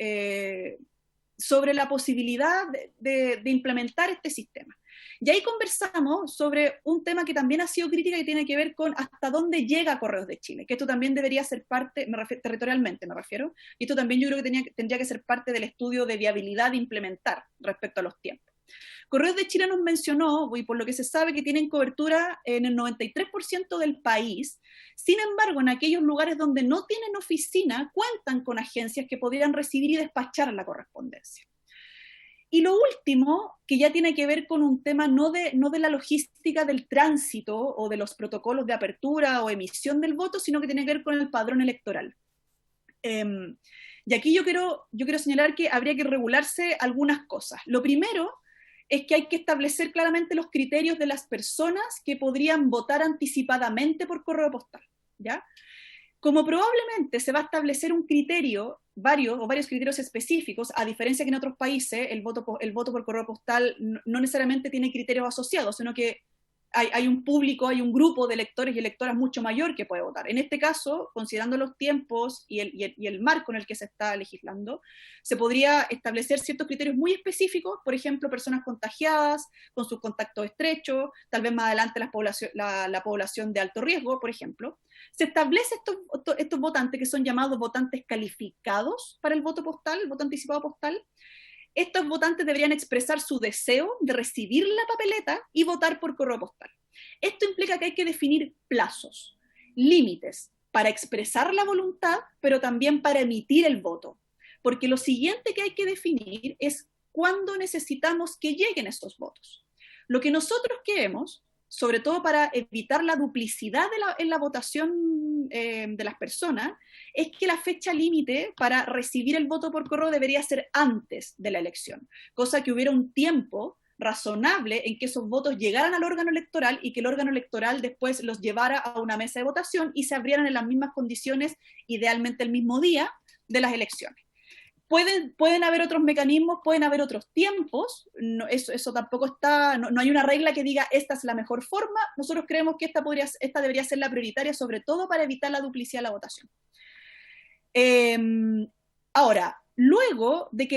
sobre la posibilidad de implementar este sistema. Y ahí conversamos sobre un tema que también ha sido crítica y tiene que ver con hasta dónde llega Correos de Chile, que esto también debería ser parte, territorialmente me refiero, y esto también yo creo que tendría que ser parte del estudio de viabilidad de implementar respecto a los tiempos. Correos de Chile nos mencionó, y por lo que se sabe, que tienen cobertura en el 93% del país. Sin embargo, en aquellos lugares donde no tienen oficina, cuentan con agencias que podrían recibir y despachar la correspondencia. Y lo último, que ya tiene que ver con un tema no de la logística del tránsito o de los protocolos de apertura o emisión del voto, sino que tiene que ver con el padrón electoral. Y aquí yo quiero señalar que habría que regularse algunas cosas. Lo primero es que hay que establecer claramente los criterios de las personas que podrían votar anticipadamente por correo postal, ¿ya? Como probablemente se va a establecer un criterio, varios criterios específicos, a diferencia que en otros países el voto por correo postal no necesariamente tiene criterios asociados, sino que hay un público, hay un grupo de electores y electoras mucho mayor que puede votar. En este caso, considerando los tiempos y el marco en el que se está legislando, se podría establecer ciertos criterios muy específicos, por ejemplo, personas contagiadas, con sus contactos estrechos, tal vez más adelante la población de alto riesgo, por ejemplo. Se establece estos votantes que son llamados votantes calificados para el voto postal, el voto anticipado postal. Estos votantes deberían expresar su deseo de recibir la papeleta y votar por correo postal. Esto implica que hay que definir plazos, límites, para expresar la voluntad, pero también para emitir el voto. Porque lo siguiente que hay que definir es cuándo necesitamos que lleguen estos votos. Lo que nosotros queremos, sobre todo para evitar la duplicidad en la votación de las personas, es que la fecha límite para recibir el voto por correo debería ser antes de la elección, cosa que hubiera un tiempo razonable en que esos votos llegaran al órgano electoral y que el órgano electoral después los llevara a una mesa de votación y se abrieran en las mismas condiciones, idealmente el mismo día de las elecciones. Pueden haber otros mecanismos, pueden haber otros tiempos, eso tampoco está, no hay una regla que diga esta es la mejor forma. Nosotros creemos que esta debería ser la prioritaria, sobre todo para evitar la duplicidad de la votación. Ahora, luego de que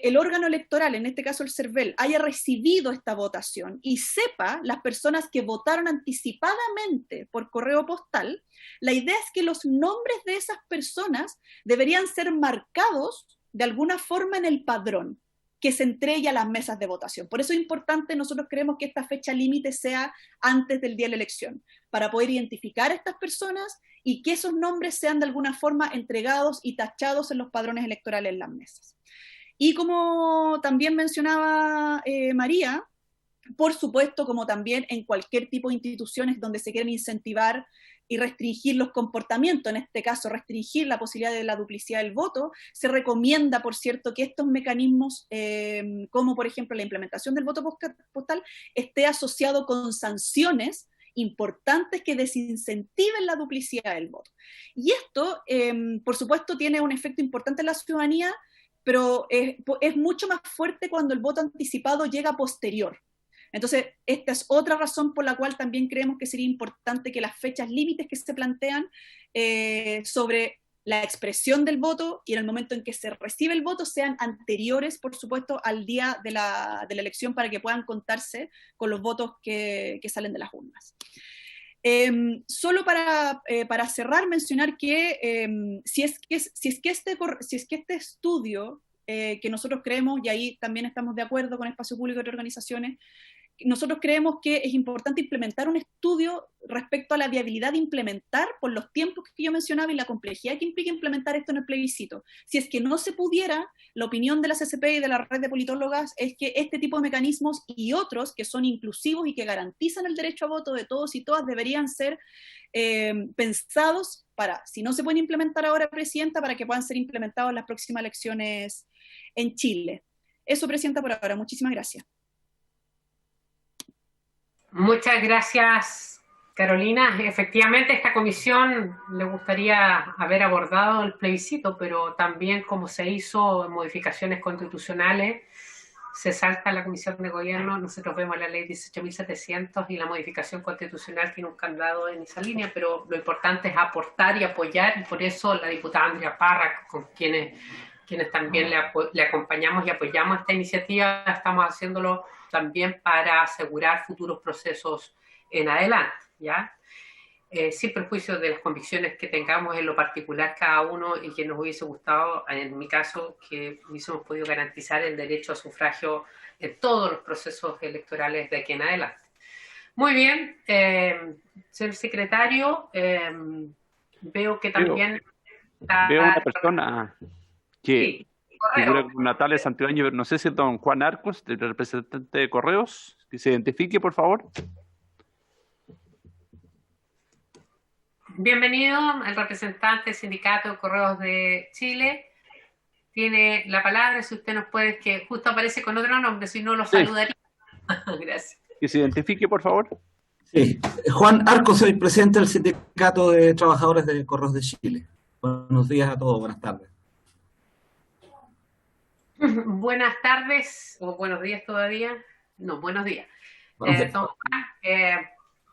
el órgano electoral, en este caso el CERVEL, haya recibido esta votación y sepa las personas que votaron anticipadamente por correo postal, la idea es que los nombres de esas personas deberían ser marcados de alguna forma en el padrón que se entregue a las mesas de votación. Por eso es importante, nosotros creemos que esta fecha límite sea antes del día de la elección, para poder identificar a estas personas y que esos nombres sean de alguna forma entregados y tachados en los padrones electorales en las mesas. Y como también mencionaba María, por supuesto, como también en cualquier tipo de instituciones donde se quieren incentivar y restringir los comportamientos, en este caso restringir la posibilidad de la duplicidad del voto, se recomienda, por cierto, que estos mecanismos, como por ejemplo la implementación del voto postal, esté asociado con sanciones importantes que desincentiven la duplicidad del voto. Y esto, por supuesto, tiene un efecto importante en la ciudadanía, pero es mucho más fuerte cuando el voto anticipado llega posterior. Entonces, esta es otra razón por la cual también creemos que sería importante que las fechas límites que se plantean sobre la expresión del voto y en el momento en que se recibe el voto sean anteriores, por supuesto, al día de la elección para que puedan contarse con los votos que salen de las urnas. Solo para cerrar, mencionar que si es que este estudio que nosotros creemos, y ahí también estamos de acuerdo con Espacio Público y otras organizaciones, nosotros creemos que es importante implementar un estudio respecto a la viabilidad de implementar, por los tiempos que yo mencionaba y la complejidad que implica implementar esto en el plebiscito. Si es que no se pudiera, la opinión de la CCP y de la red de politólogas es que este tipo de mecanismos y otros que son inclusivos y que garantizan el derecho a voto de todos y todas deberían ser pensados para, si no se pueden implementar ahora, Presidenta, para que puedan ser implementados en las próximas elecciones en Chile. Eso, Presidenta, por ahora. Muchísimas gracias. Muchas gracias, Carolina. Efectivamente, esta comisión le gustaría haber abordado el plebiscito, pero también como se hizo modificaciones constitucionales, se salta la comisión de gobierno, nosotros vemos la ley 18.700 y la modificación constitucional tiene un candado en esa línea, pero lo importante es aportar y apoyar, y por eso la diputada Andrea Parra, con quienes también le acompañamos y apoyamos esta iniciativa, estamos haciéndolo también para asegurar futuros procesos en adelante, ¿ya? Sin perjuicio de las convicciones que tengamos en lo particular cada uno, y que nos hubiese gustado, en mi caso, que hubiésemos podido garantizar el derecho a sufragio en todos los procesos electorales de aquí en adelante. Muy bien, señor secretario, veo que también... Veo una persona que figura con Natalia Santibáñez, no sé si es don Juan Arcos, el representante de Correos, que se identifique, por favor. Bienvenido, el representante del Sindicato de Correos de Chile. Tiene la palabra, si usted nos puede, que justo aparece con otro nombre, si no lo saludaría. Gracias. Que se identifique, por favor. Sí, Juan Arcos, soy presidente del Sindicato de Trabajadores de Correos de Chile. Buenos días a todos, buenas tardes. Buenas tardes, o buenos días todavía. No, buenos días. Don Juan,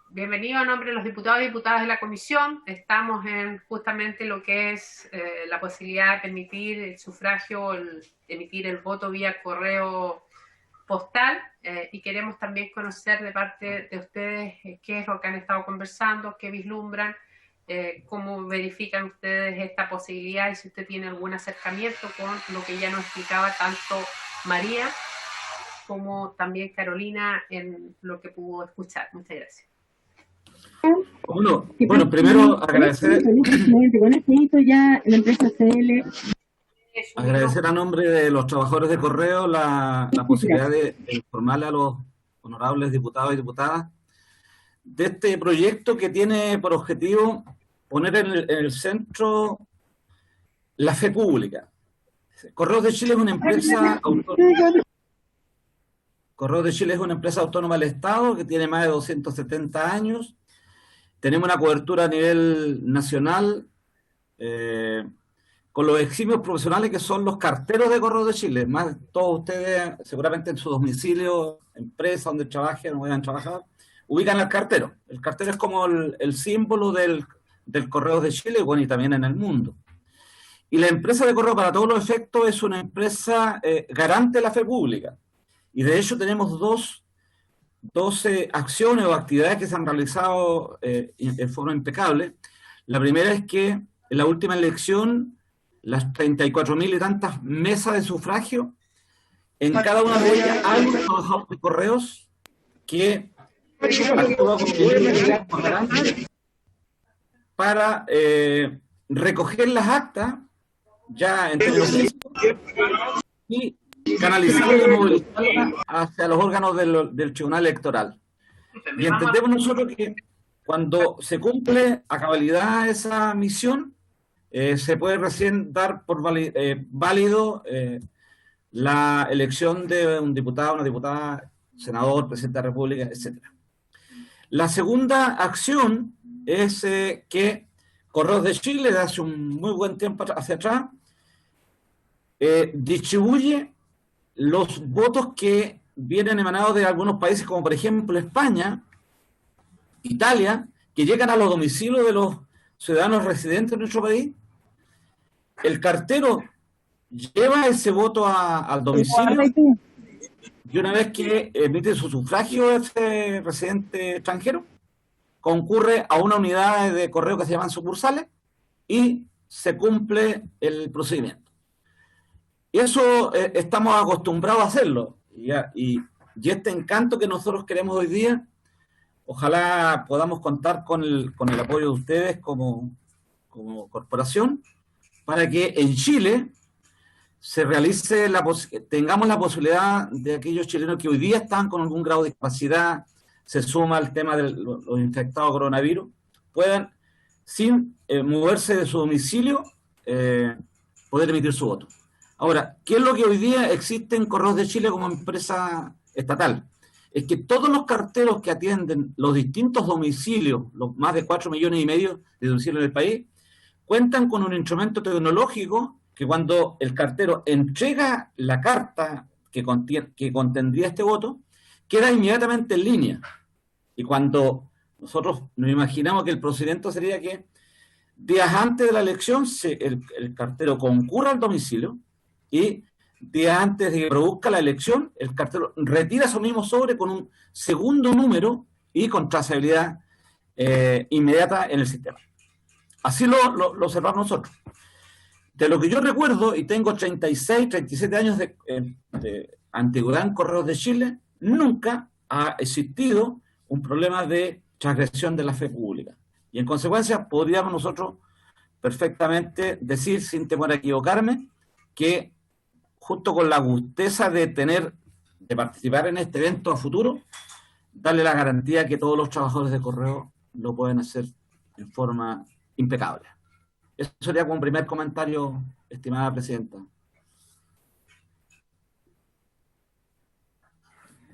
bienvenido a nombre de los diputados y diputadas de la comisión. Estamos en justamente lo que es la posibilidad de permitir el sufragio, emitir el voto vía correo postal, y queremos también conocer de parte de ustedes qué es lo que han estado conversando, qué vislumbran, cómo verifican ustedes esta posibilidad, y si usted tiene algún acercamiento con lo que ya nos explicaba tanto María como también Carolina en lo que pudo escuchar. Muchas gracias. Bueno, primero agradecer a nombre de los trabajadores de correo la posibilidad de informarle a los honorables diputados y diputadas de este proyecto que tiene por objetivo poner en el centro la fe pública. Correos de Chile es una empresa autónoma. Correos de Chile es una empresa autónoma del Estado que tiene más de 270 años. Tenemos una cobertura a nivel nacional con los eximios profesionales que son los carteros de Correos de Chile. Más todos ustedes, seguramente en su domicilio, empresa donde trabajen o vayan a trabajar, ubican al cartero. El cartero es como el símbolo del Correos de Chile, bueno, y también en el mundo. Y la empresa de correo, para todos los efectos, es una empresa garante de la fe pública. Y de hecho tenemos 12 acciones o actividades que se han realizado de forma impecable. La primera es que en la última elección, las 34.000 y tantas mesas de sufragio, en cada una de ellas hay un trabajador de correos que actúa como garante para recoger las actas ya en términos físicos y canalizarlas y movilizarlas hacia los órganos del Tribunal Electoral. Y entendemos nosotros que cuando se cumple a cabalidad esa misión, se puede recién dar por válido la elección de un diputado, una diputada, senador, presidente de la República, etc. La segunda acción es que Correos de Chile, de hace un muy buen tiempo hacia atrás, distribuye los votos que vienen emanados de algunos países, como por ejemplo España, Italia, que llegan a los domicilios de los ciudadanos residentes de nuestro país. El cartero lleva ese voto al domicilio y una vez que emite su sufragio ese residente extranjero, concurre a una unidad de correo que se llaman sucursales y se cumple el procedimiento. Y eso estamos acostumbrados a hacerlo. Y este encanto que nosotros queremos hoy día, ojalá podamos contar con el apoyo de ustedes como corporación, para que en Chile se realice tengamos la posibilidad de aquellos chilenos que hoy día están con algún grado de discapacidad, se suma al tema de los infectados coronavirus, puedan, sin moverse de su domicilio, poder emitir su voto. Ahora, ¿qué es lo que hoy día existe en Correos de Chile como empresa estatal? es que todos los carteros que atienden los distintos domicilios, los más de 4,5 millones de domicilios en el país, cuentan con un instrumento tecnológico que cuando el cartero entrega la carta que contendría este voto, queda inmediatamente en línea. Y cuando nosotros nos imaginamos que el procedimiento sería que días antes de la elección el cartero concurra al domicilio y días antes de que produzca la elección, el cartero retira su mismo sobre con un segundo número y con trazabilidad inmediata en el sistema. Así lo observamos nosotros. De lo que yo recuerdo, y tengo 36, 37 años de antigüedad en Correos de Chile, nunca ha existido un problema de transgresión de la fe pública. Y en consecuencia podríamos nosotros perfectamente decir, sin temor a equivocarme, que justo con la gusteza de participar en este evento a futuro, darle la garantía que todos los trabajadores de Correo lo pueden hacer en forma impecable. Eso sería como un primer comentario, estimada presidenta.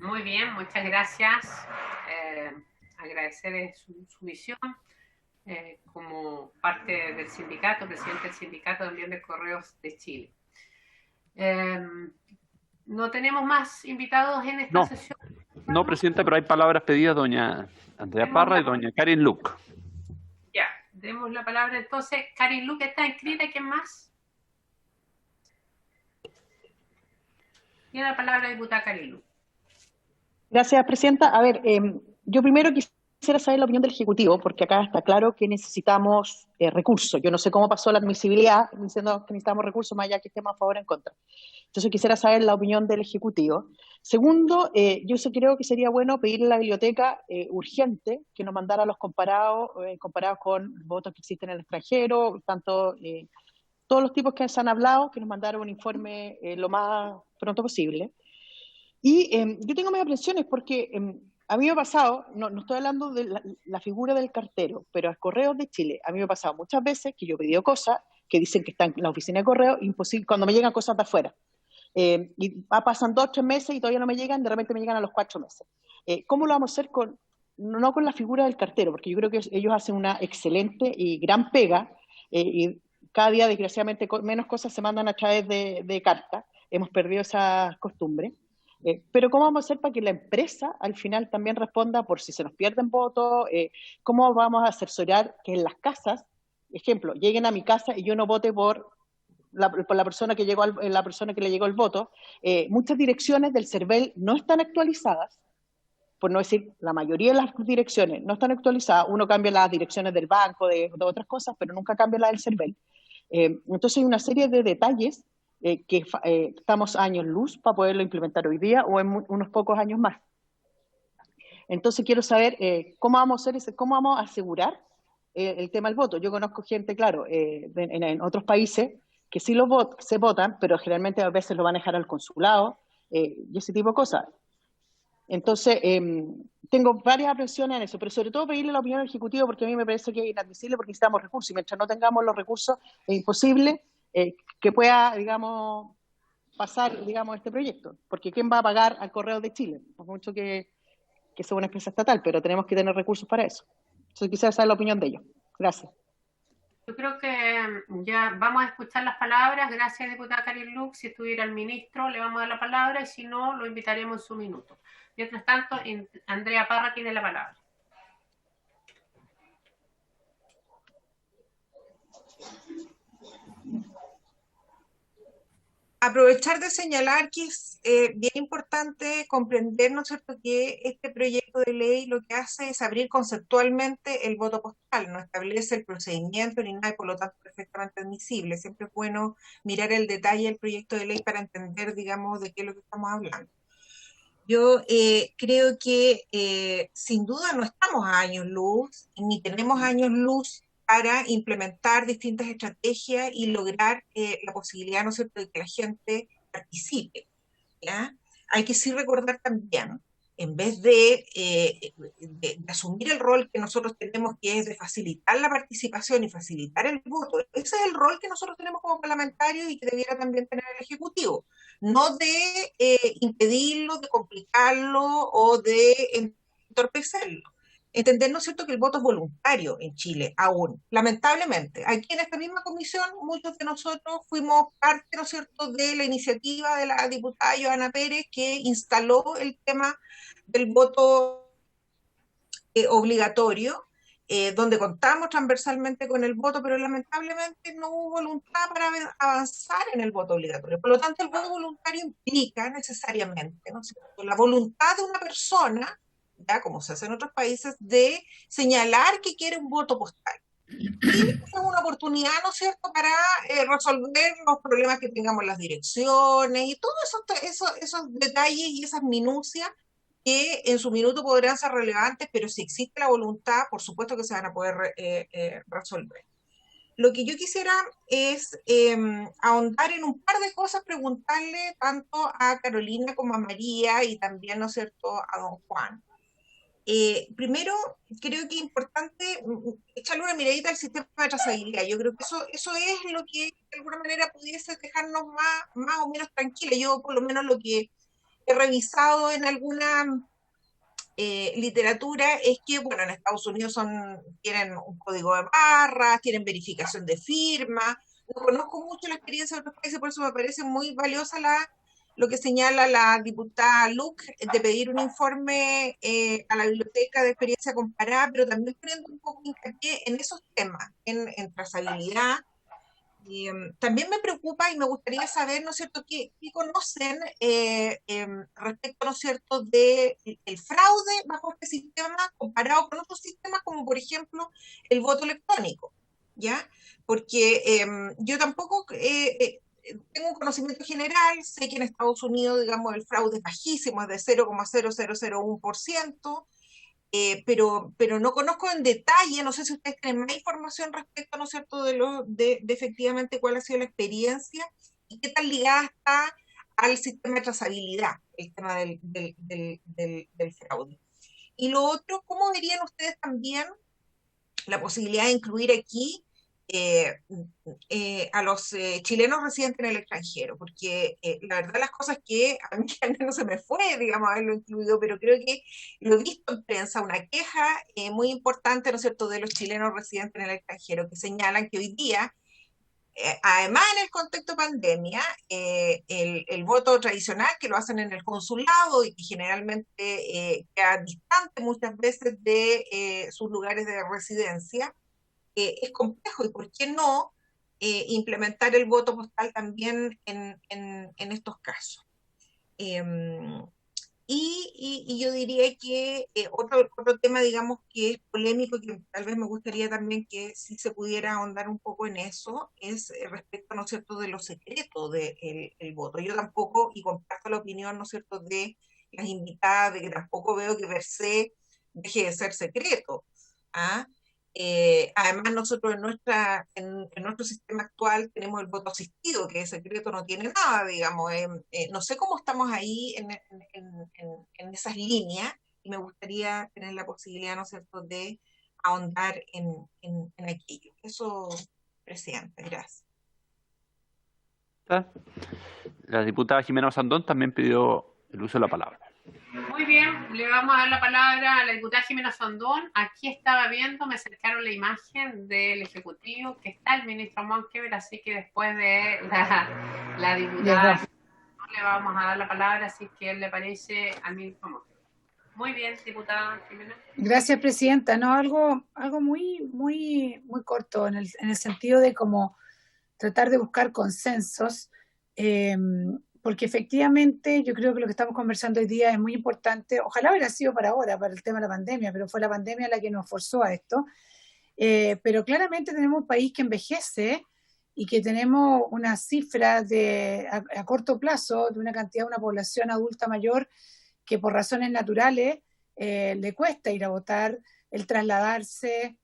Muy bien, muchas gracias. Agradecer su visión como parte del sindicato, presidente del sindicato también de Correos de Chile. ¿No tenemos más invitados en esta sesión? No, presidenta, pero hay palabras pedidas, doña Andrea Parra y doña Karin Luque. Ya, demos la palabra entonces. Karin Luque está inscrita, ¿quién más? Tiene la palabra diputada Karin Luque. Gracias, presidenta. A ver, yo primero quisiera saber la opinión del Ejecutivo, porque acá está claro que necesitamos recursos. Yo no sé cómo pasó la admisibilidad, diciendo que necesitamos recursos, más allá que estemos a favor o en contra. Entonces quisiera saber la opinión del Ejecutivo. Segundo, yo creo que sería bueno pedirle a la biblioteca urgente que nos mandara los comparados con votos que existen en el extranjero, tanto todos los tipos que se han hablado, que nos mandara un informe lo más pronto posible. Y yo tengo mis aprensiones porque a mí me ha pasado, no estoy hablando de la figura del cartero, pero a Correos de Chile, a mí me ha pasado muchas veces que yo he pedido cosas que dicen que están en la oficina de correo, imposible, cuando me llegan cosas de afuera. Y pasan 2 o 3 meses y todavía no me llegan, de repente me llegan a los 4 meses. ¿Cómo lo vamos a hacer no con la figura del cartero? Porque yo creo que ellos hacen una excelente y gran pega, y cada día, desgraciadamente, menos cosas se mandan a través de carta. Hemos perdido esa costumbre. Pero ¿cómo vamos a hacer para que la empresa al final también responda por si se nos pierden votos? ¿Cómo vamos a asesorar que en las casas, ejemplo, lleguen a mi casa y yo no vote por la persona que llegó la persona que le llegó el voto? Muchas direcciones del CERVEL no están actualizadas, por no decir la mayoría de las direcciones no están actualizadas. Uno cambia las direcciones del banco, de otras cosas, pero nunca cambia la del CERVEL. Entonces hay una serie de detalles que estamos a años luz para poderlo implementar hoy día o en unos pocos años más. Entonces quiero saber cómo vamos a asegurar el tema del voto. Yo conozco gente, claro, en otros países que sí se votan, pero generalmente a veces lo van a dejar al consulado y ese tipo de cosas. Entonces, tengo varias aprensiones en eso, pero sobre todo pedirle la opinión al Ejecutivo, porque a mí me parece que es inadmisible porque necesitamos recursos, y mientras no tengamos los recursos es imposible que pueda, digamos, pasar, digamos, este proyecto, porque ¿quién va a pagar al Correo de Chile? Por mucho que sea una empresa estatal, pero tenemos que tener recursos para eso. Entonces quisiera saber la opinión de ellos. Gracias. Yo creo que ya vamos a escuchar las palabras. Gracias, diputada Karin Luque. Si estuviera el ministro, le vamos a dar la palabra, y si no, lo invitaremos en su minuto. Mientras tanto, Andrea Parra tiene la palabra. Aprovechar de señalar que es bien importante comprender, ¿no es cierto?, que este proyecto de ley lo que hace es abrir conceptualmente el voto postal, no establece el procedimiento ni nada, y por lo tanto perfectamente admisible. Siempre es bueno mirar el detalle del proyecto de ley para entender, digamos, de qué es lo que estamos hablando. Yo creo que sin duda no estamos a años luz, ni tenemos años luz para implementar distintas estrategias y lograr la posibilidad, ¿no es cierto?, de que la gente participe, ¿ya? Hay que sí recordar también, en vez de asumir el rol que nosotros tenemos, que es de facilitar la participación y facilitar el voto, ese es el rol que nosotros tenemos como parlamentarios y que debiera también tener el Ejecutivo. no de impedirlo, de complicarlo o de entorpecerlo. Entender, ¿no es cierto?, que el voto es voluntario en Chile, aún, lamentablemente. Aquí en esta misma comisión, muchos de nosotros fuimos parte, ¿no es cierto?, de la iniciativa de la diputada Johanna Pérez, que instaló el tema del voto obligatorio, donde contamos transversalmente con el voto, pero lamentablemente no hubo voluntad para avanzar en el voto obligatorio. Por lo tanto, el voto voluntario implica necesariamente, ¿no es cierto?, la voluntad de una persona, ya como se hace en otros países, de señalar que quiere un voto postal. Y es una oportunidad, ¿no es cierto?, para resolver los problemas que tengamos en las direcciones y todos esos detalles y esas minucias que en su minuto podrán ser relevantes, pero si existe la voluntad, por supuesto que se van a poder resolver. Lo que yo quisiera es ahondar en un par de cosas, preguntarle tanto a Carolina como a María y también, ¿no es cierto?, a don Juan. Primero, creo que es importante echarle una miradita al sistema de trazabilidad. Yo creo que eso es lo que de alguna manera pudiese dejarnos más o menos tranquilos. Yo por lo menos lo que he revisado en alguna literatura es que, bueno, en Estados Unidos tienen un código de barras, tienen verificación de firma. No conozco mucho la experiencia de otros países, por eso me parece muy valiosa lo que señala la diputada Luc, de pedir un informe a la biblioteca de experiencia comparada, pero también poniendo un poco hincapié en esos temas, en trazabilidad. También me preocupa y me gustaría saber, ¿no es cierto?, qué conocen respecto, ¿no es cierto?, del fraude bajo este sistema comparado con otros sistemas, como por ejemplo el voto electrónico, ¿ya? Porque yo tampoco tengo un conocimiento general, sé que en Estados Unidos, digamos, el fraude es bajísimo, es de 0,0001%, pero no conozco en detalle, no sé si ustedes tienen más información respecto, ¿no es cierto?, de efectivamente cuál ha sido la experiencia y qué tan ligada está al sistema de trazabilidad, el tema del fraude. Y lo otro, ¿cómo verían ustedes también la posibilidad de incluir aquí a los chilenos residentes en el extranjero? Porque la verdad las cosas que a mí al menos se me fue, digamos, haberlo incluido, pero creo que lo he visto en prensa, una queja muy importante, ¿no es cierto?, de los chilenos residentes en el extranjero, que señalan que hoy día, además en el contexto pandemia, el voto tradicional que lo hacen en el consulado y que generalmente queda distante muchas veces de sus lugares de residencia, es complejo. ¿Y por qué no implementar el voto postal también en estos casos? Y yo diría que otro tema, digamos, que es polémico, que tal vez me gustaría también que si se pudiera ahondar un poco en eso, es respecto, ¿no es cierto?, de los secretos del voto. Yo tampoco, y comparto la opinión, ¿no es cierto?, de las invitadas, de que tampoco veo que per se deje de ser secreto. ¿Ah? Además, nosotros en nuestro sistema actual tenemos el voto asistido, que es secreto, no tiene nada, digamos. No sé cómo estamos ahí en esas líneas, y me gustaría tener la posibilidad, ¿no es cierto?, de ahondar en aquello. Eso, presidente, gracias. La diputada Jimena Sandón también pidió el uso de la palabra. Muy bien, le vamos a dar la palabra a la diputada Jimena Sandón. Aquí estaba viendo, me acercaron la imagen del Ejecutivo, que está el ministro Monkever, así que después de la diputada le vamos a dar la palabra, así que le parece al ministro Monkever. Muy bien, diputada Jimena. Gracias, presidenta. No, algo muy corto en el sentido de como tratar de buscar consensos, porque efectivamente yo creo que lo que estamos conversando hoy día es muy importante. Ojalá hubiera sido para ahora, para el tema de la pandemia, pero fue la pandemia la que nos forzó a esto. Pero claramente tenemos un país que envejece y que tenemos una cifra a corto plazo de una cantidad de una población adulta mayor que por razones naturales le cuesta ir a votar, el trasladarse,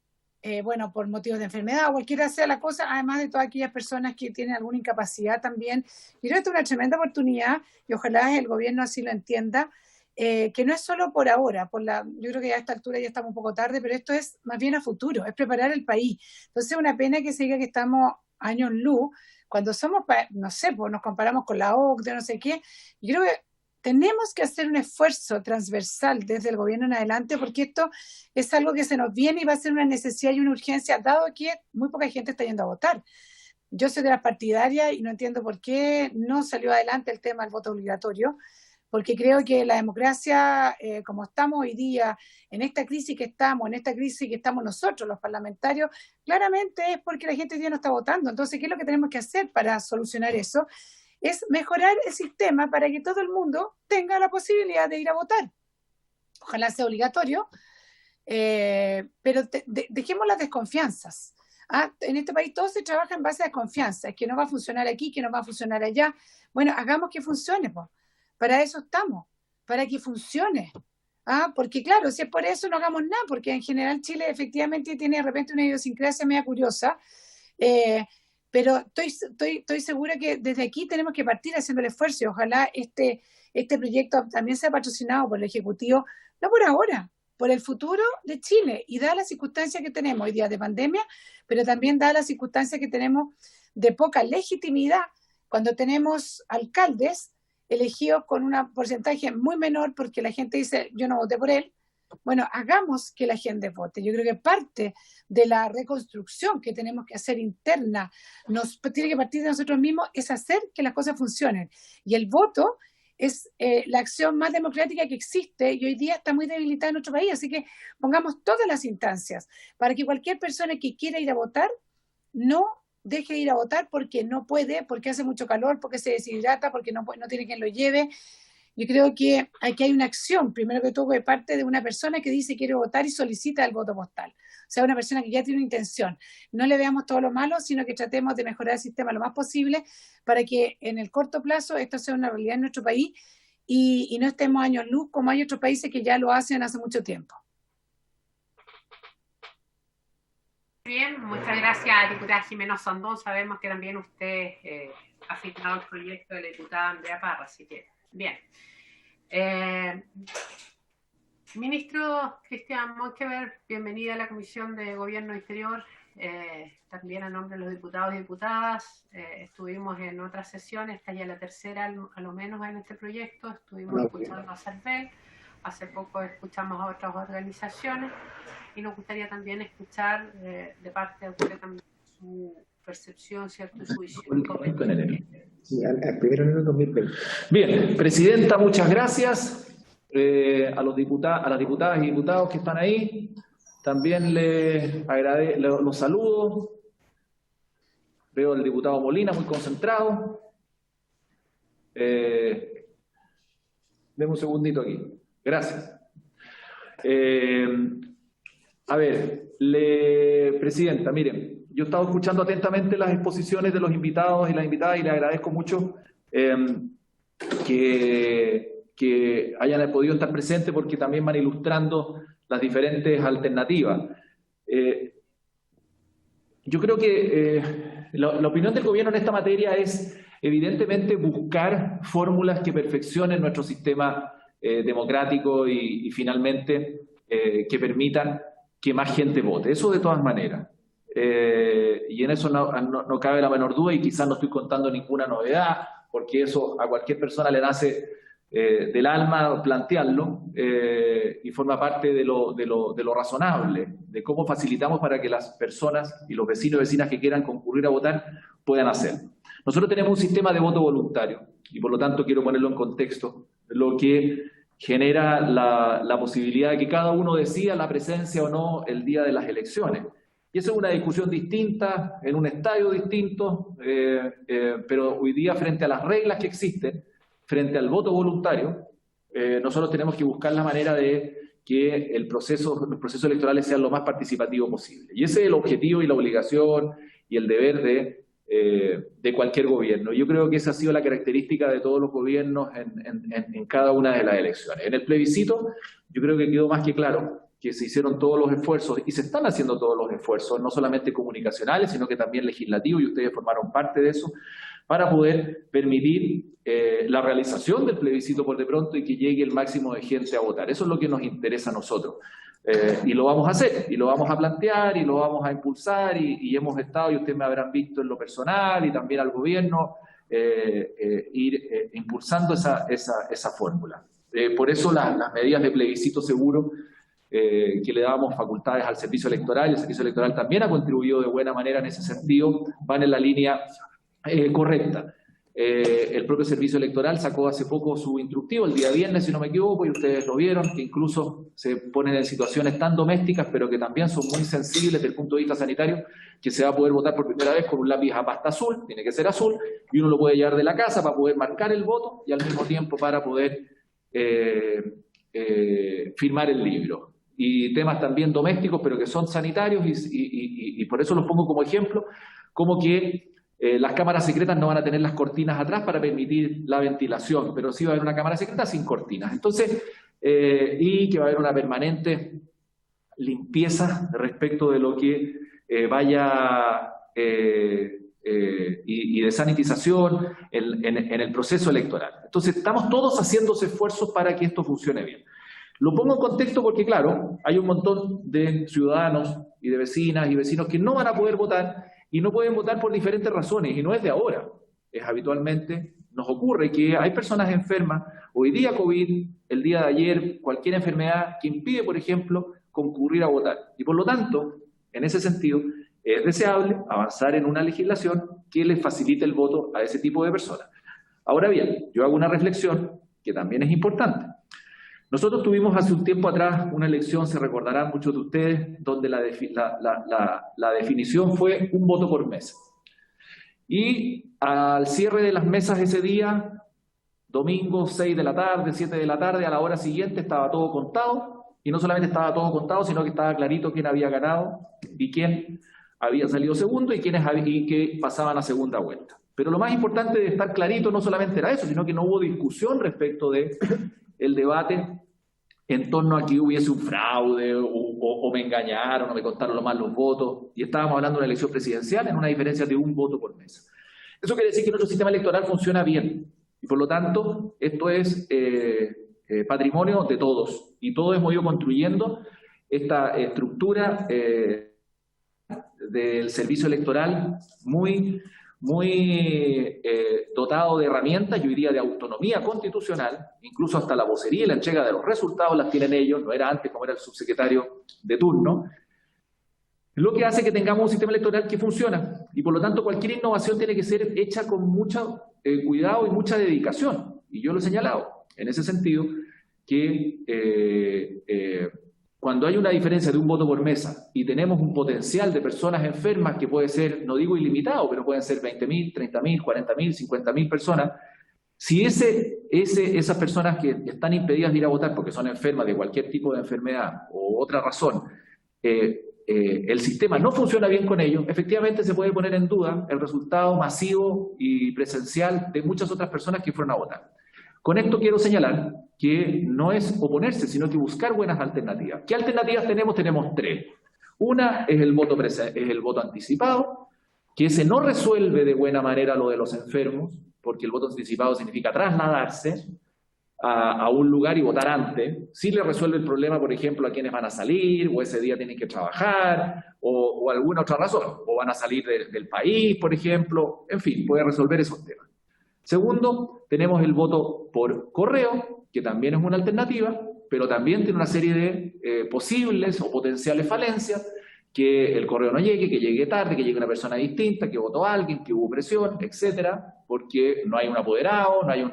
bueno, por motivos de enfermedad o cualquiera sea la cosa, además de todas aquellas personas que tienen alguna incapacidad también. Y creo que es una tremenda oportunidad, y ojalá el gobierno así lo entienda, que no es solo por ahora, yo creo que ya a esta altura ya estamos un poco tarde, pero esto es más bien a futuro, es preparar el país. Entonces es una pena que se diga que estamos años luz, cuando somos, no sé, pues nos comparamos con la OCDE, no sé qué, yo creo que tenemos que hacer un esfuerzo transversal desde el gobierno en adelante, porque esto es algo que se nos viene y va a ser una necesidad y una urgencia, dado que muy poca gente está yendo a votar. Yo soy de las partidarias y no entiendo por qué no salió adelante el tema del voto obligatorio, porque creo que la democracia, como estamos hoy día, en esta crisis que estamos nosotros, los parlamentarios, claramente es porque la gente hoy día no está votando. Entonces, ¿qué es lo que tenemos que hacer para solucionar eso? Es mejorar el sistema para que todo el mundo tenga la posibilidad de ir a votar. Ojalá sea obligatorio, pero dejemos las desconfianzas. En este país todo se trabaja en base a desconfianza, es que no va a funcionar aquí, que no va a funcionar allá. Bueno, hagamos que funcione, pues. Para eso estamos, para que funcione. Porque claro, si es por eso no hagamos nada, porque en general Chile efectivamente tiene de repente una idiosincrasia media curiosa, pero estoy segura que desde aquí tenemos que partir haciendo el esfuerzo y ojalá este proyecto también sea patrocinado por el Ejecutivo, no por ahora, por el futuro de Chile, y dadas las circunstancias que tenemos hoy día de pandemia, pero también dadas las circunstancias que tenemos de poca legitimidad, cuando tenemos alcaldes elegidos con un porcentaje muy menor porque la gente dice, yo no voté por él. Bueno, hagamos que la gente vote. Yo creo que parte de la reconstrucción que tenemos que hacer interna, tiene que partir de nosotros mismos, es hacer que las cosas funcionen. Y el voto es la acción más democrática que existe y hoy día está muy debilitada en nuestro país. Así que pongamos todas las instancias para que cualquier persona que quiera ir a votar no deje de ir a votar porque no puede, porque hace mucho calor, porque se deshidrata, porque no tiene quien lo lleve. Yo creo que aquí hay una acción, primero que todo, de parte de una persona que dice quiere votar y solicita el voto postal. O sea, una persona que ya tiene una intención. No le veamos todo lo malo, sino que tratemos de mejorar el sistema lo más posible para que en el corto plazo esto sea una realidad en nuestro país y no estemos años luz como hay otros países que ya lo hacen hace mucho tiempo. Bien, muchas gracias, diputada Jimena Osandón. Sabemos que también usted ha firmado el proyecto de la diputada Andrea Parra, así que bien. Ministro Cristian Monkeberg, bienvenida a la Comisión de Gobierno Interior. También a nombre de los diputados y diputadas, estuvimos en otras sesiones, esta ya la tercera a lo menos en este proyecto, estuvimos escuchando a CERVEL, hace poco escuchamos a otras organizaciones y nos gustaría también escuchar de parte de usted también su percepción, ¿cierto? Y su visión. Sí, al 1 de enero de 2020. Bien, Presidenta, muchas gracias. A las diputadas y diputados que están ahí, también los saludo. Veo al diputado Molina muy concentrado. Deme un segundito aquí. Gracias. A ver, Presidenta, miren, yo he estado escuchando atentamente las exposiciones de los invitados y las invitadas y le agradezco mucho que hayan podido estar presentes porque también van ilustrando las diferentes alternativas. Yo creo que la opinión del gobierno en esta materia es evidentemente buscar fórmulas que perfeccionen nuestro sistema democrático y finalmente que permitan que más gente vote. Eso de todas maneras. Y en eso no cabe la menor duda y quizás no estoy contando ninguna novedad porque eso a cualquier persona le nace del alma plantearlo y forma parte de lo razonable, de cómo facilitamos para que las personas y los vecinos y vecinas que quieran concurrir a votar puedan hacerlo. Nosotros tenemos un sistema de voto voluntario y por lo tanto quiero ponerlo en contexto, lo que genera la posibilidad de que cada uno decida la presencia o no el día de las elecciones. Y esa es una discusión distinta, en un estadio distinto, pero hoy día frente a las reglas que existen, frente al voto voluntario, nosotros tenemos que buscar la manera de que los procesos electorales sean lo más participativos posible. Y ese es el objetivo y la obligación y el deber de cualquier gobierno. Yo creo que esa ha sido la característica de todos los gobiernos en cada una de las elecciones. En el plebiscito, yo creo que quedó más que claro que se hicieron todos los esfuerzos y se están haciendo todos los esfuerzos, no solamente comunicacionales, sino que también legislativos, y ustedes formaron parte de eso, para poder permitir la realización del plebiscito por de pronto y que llegue el máximo de gente a votar. Eso es lo que nos interesa a nosotros. Y lo vamos a hacer, y lo vamos a plantear, y lo vamos a impulsar, y hemos estado, y ustedes me habrán visto en lo personal, y también al gobierno, ir impulsando esa fórmula. Por eso las medidas de plebiscito seguro, que le damos facultades al servicio electoral, y el servicio electoral también ha contribuido de buena manera en ese sentido, van en la línea correcta. El propio servicio electoral sacó hace poco su instructivo, el día viernes, si no me equivoco, y ustedes lo vieron, que incluso se ponen en situaciones tan domésticas, pero que también son muy sensibles desde el punto de vista sanitario, que se va a poder votar por primera vez con un lápiz a pasta azul, tiene que ser azul, y uno lo puede llevar de la casa para poder marcar el voto y al mismo tiempo para poder firmar el libro. Y temas también domésticos, pero que son sanitarios, y por eso los pongo como ejemplo, como que las cámaras secretas no van a tener las cortinas atrás para permitir la ventilación, pero sí va a haber una cámara secreta sin cortinas. Entonces, y que va a haber una permanente limpieza respecto de lo que vaya y de sanitización en el proceso electoral. Entonces, estamos todos haciendo esfuerzos para que esto funcione bien. Lo pongo en contexto porque, claro, hay un montón de ciudadanos y de vecinas y vecinos que no van a poder votar y no pueden votar por diferentes razones, y no es de ahora. Es habitualmente, nos ocurre que hay personas enfermas, hoy día COVID, el día de ayer, cualquier enfermedad que impide, por ejemplo, concurrir a votar. Y por lo tanto, en ese sentido, es deseable avanzar en una legislación que les facilite el voto a ese tipo de personas. Ahora bien, yo hago una reflexión que también es importante. Nosotros tuvimos hace un tiempo atrás una elección, se recordarán muchos de ustedes, donde la definición fue un voto por mesa. Y al cierre de las mesas ese día, domingo 6 de la tarde, 7 de la tarde, a la hora siguiente estaba todo contado, y no solamente estaba todo contado, sino que estaba clarito quién había ganado y quién había salido segundo y que pasaban a segunda vuelta. Pero lo más importante de estar clarito no solamente era eso, sino que no hubo discusión respecto de el debate en torno a que hubiese un fraude o me engañaron o me contaron lo mal los votos, y estábamos hablando de una elección presidencial en una diferencia de un voto por mesa. Eso quiere decir que nuestro sistema electoral funciona bien, y por lo tanto esto es patrimonio de todos, y todos hemos ido construyendo esta estructura del servicio electoral muy dotado de herramientas, yo diría de autonomía constitucional, incluso hasta la vocería y la entrega de los resultados las tienen ellos, no era antes como era el subsecretario de turno, lo que hace que tengamos un sistema electoral que funciona, y por lo tanto cualquier innovación tiene que ser hecha con mucho cuidado y mucha dedicación, y yo lo he señalado, en ese sentido, que cuando hay una diferencia de un voto por mesa y tenemos un potencial de personas enfermas que puede ser, no digo ilimitado, pero pueden ser 20.000, 30.000, 40.000, 50.000 personas, si esas personas que están impedidas de ir a votar porque son enfermas de cualquier tipo de enfermedad o otra razón, el sistema no funciona bien con ellos, efectivamente se puede poner en duda el resultado masivo y presencial de muchas otras personas que fueron a votar. Con esto quiero señalar que no es oponerse, sino que buscar buenas alternativas. ¿Qué alternativas tenemos? Tenemos tres. Una es el voto anticipado, que ese no resuelve de buena manera lo de los enfermos, porque el voto anticipado significa trasladarse a un lugar y votar antes. Sí le resuelve el problema, por ejemplo, a quienes van a salir, o ese día tienen que trabajar, o alguna otra razón, o van a salir del país, por ejemplo. En fin, puede resolver esos temas. Segundo, tenemos el voto por correo, que también es una alternativa, pero también tiene una serie de posibles o potenciales falencias, que el correo no llegue, que llegue tarde, que llegue una persona distinta, que votó a alguien, que hubo presión, etcétera, porque no hay un apoderado, no hay